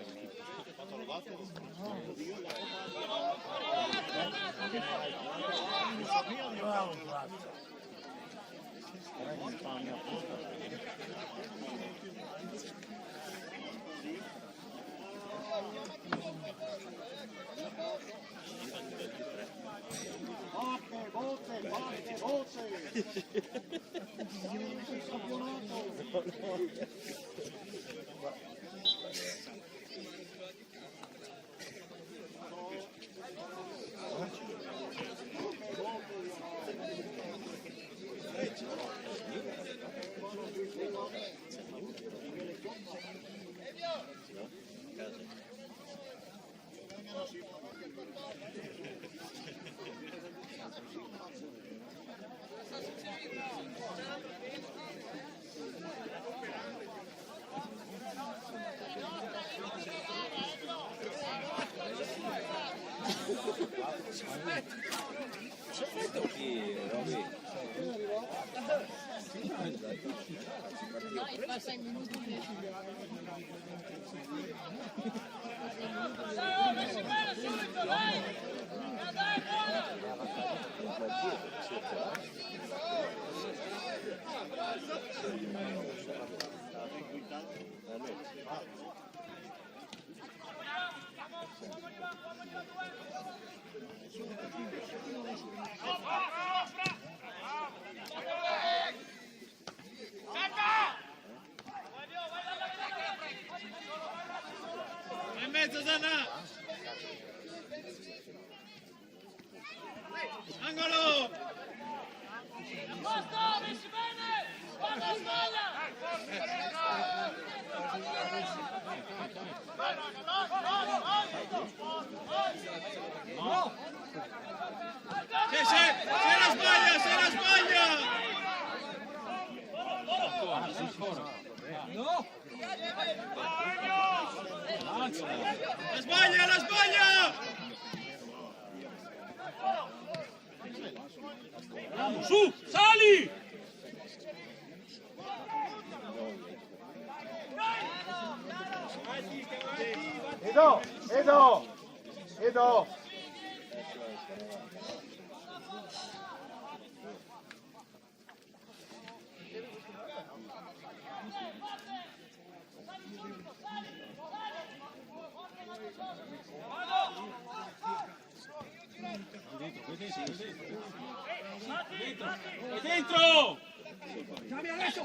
Speaker 5: mezzo, Zanna! Angolo!
Speaker 14: Posto, messi bene! Guarda la spalla!
Speaker 5: No! Se la sbaglia!
Speaker 4: No!
Speaker 5: La sbaglia!
Speaker 4: Su, sali!
Speaker 9: Edo!
Speaker 4: Dentro!
Speaker 5: Chiami adesso!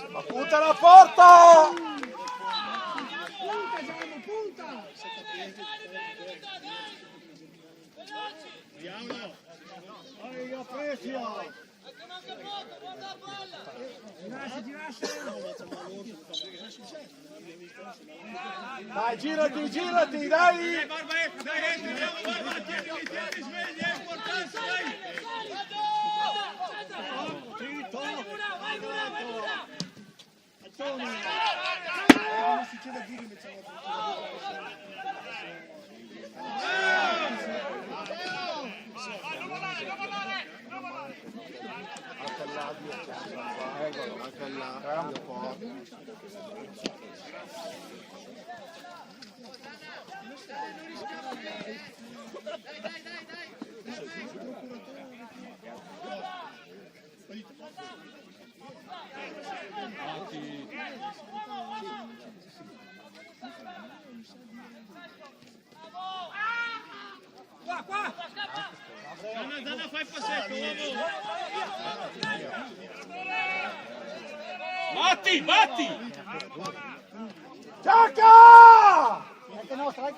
Speaker 9: Ma punta la porta!
Speaker 5: Punta, Gianni, punta! Andiamo! Dai, Apprecia! Girassi!
Speaker 9: Dai, girati, dai!
Speaker 5: Barba, dai, entriamo, Barba, tieni, svegli, è importante, dai!
Speaker 7: Non si chiede a dire invece
Speaker 9: Anche là, un po'.
Speaker 5: Qua! Zanna, fai il passetto, uomo!
Speaker 4: Batti!
Speaker 9: Gioca!
Speaker 10: Anche nostra!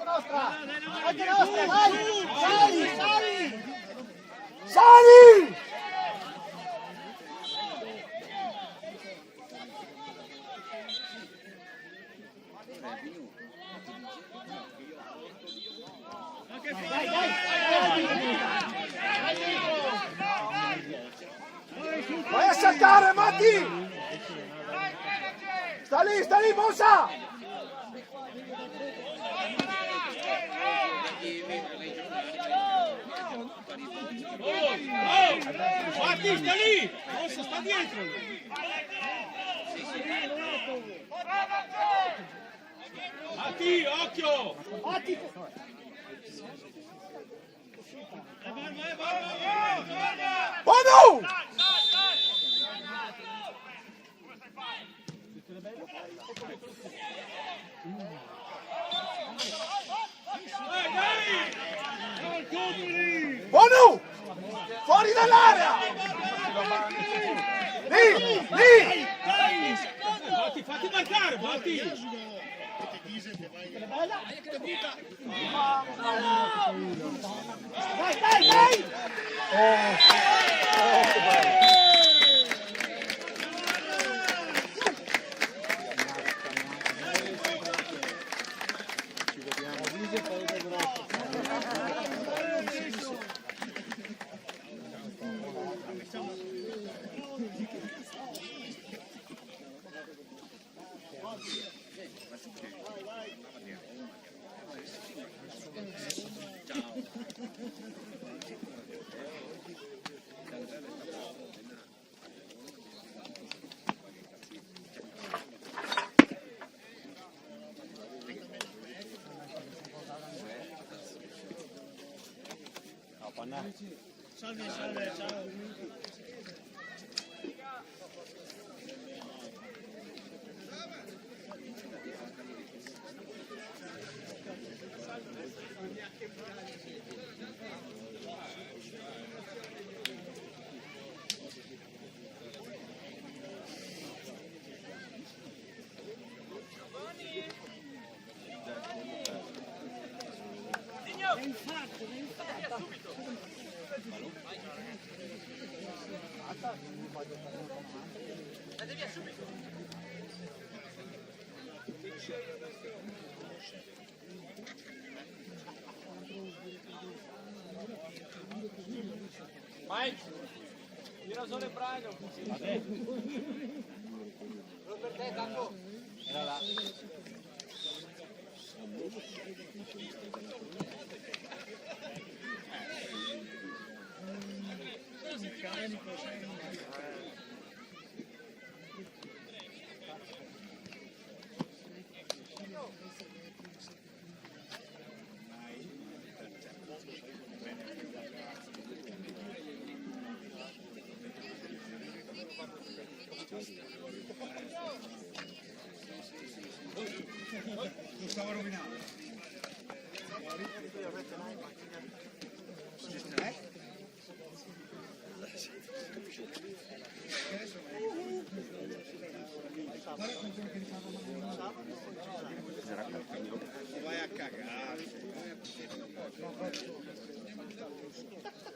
Speaker 9: Sali! Vai a saltare, Matti! Sta lì, Mossa!
Speaker 4: Matti, sta lì! Mossa, sta dietro! Matti, occhio!
Speaker 9: Buono! Buono! Fuori dall'area! Lì!
Speaker 4: Fatti marcare, Matti!
Speaker 9: Dai!
Speaker 5: Salve, ciao.
Speaker 4: Mike, tira solo il brano. Per te, Capo. Era là.
Speaker 7: Lo stavo rovinando. Vai a cagare.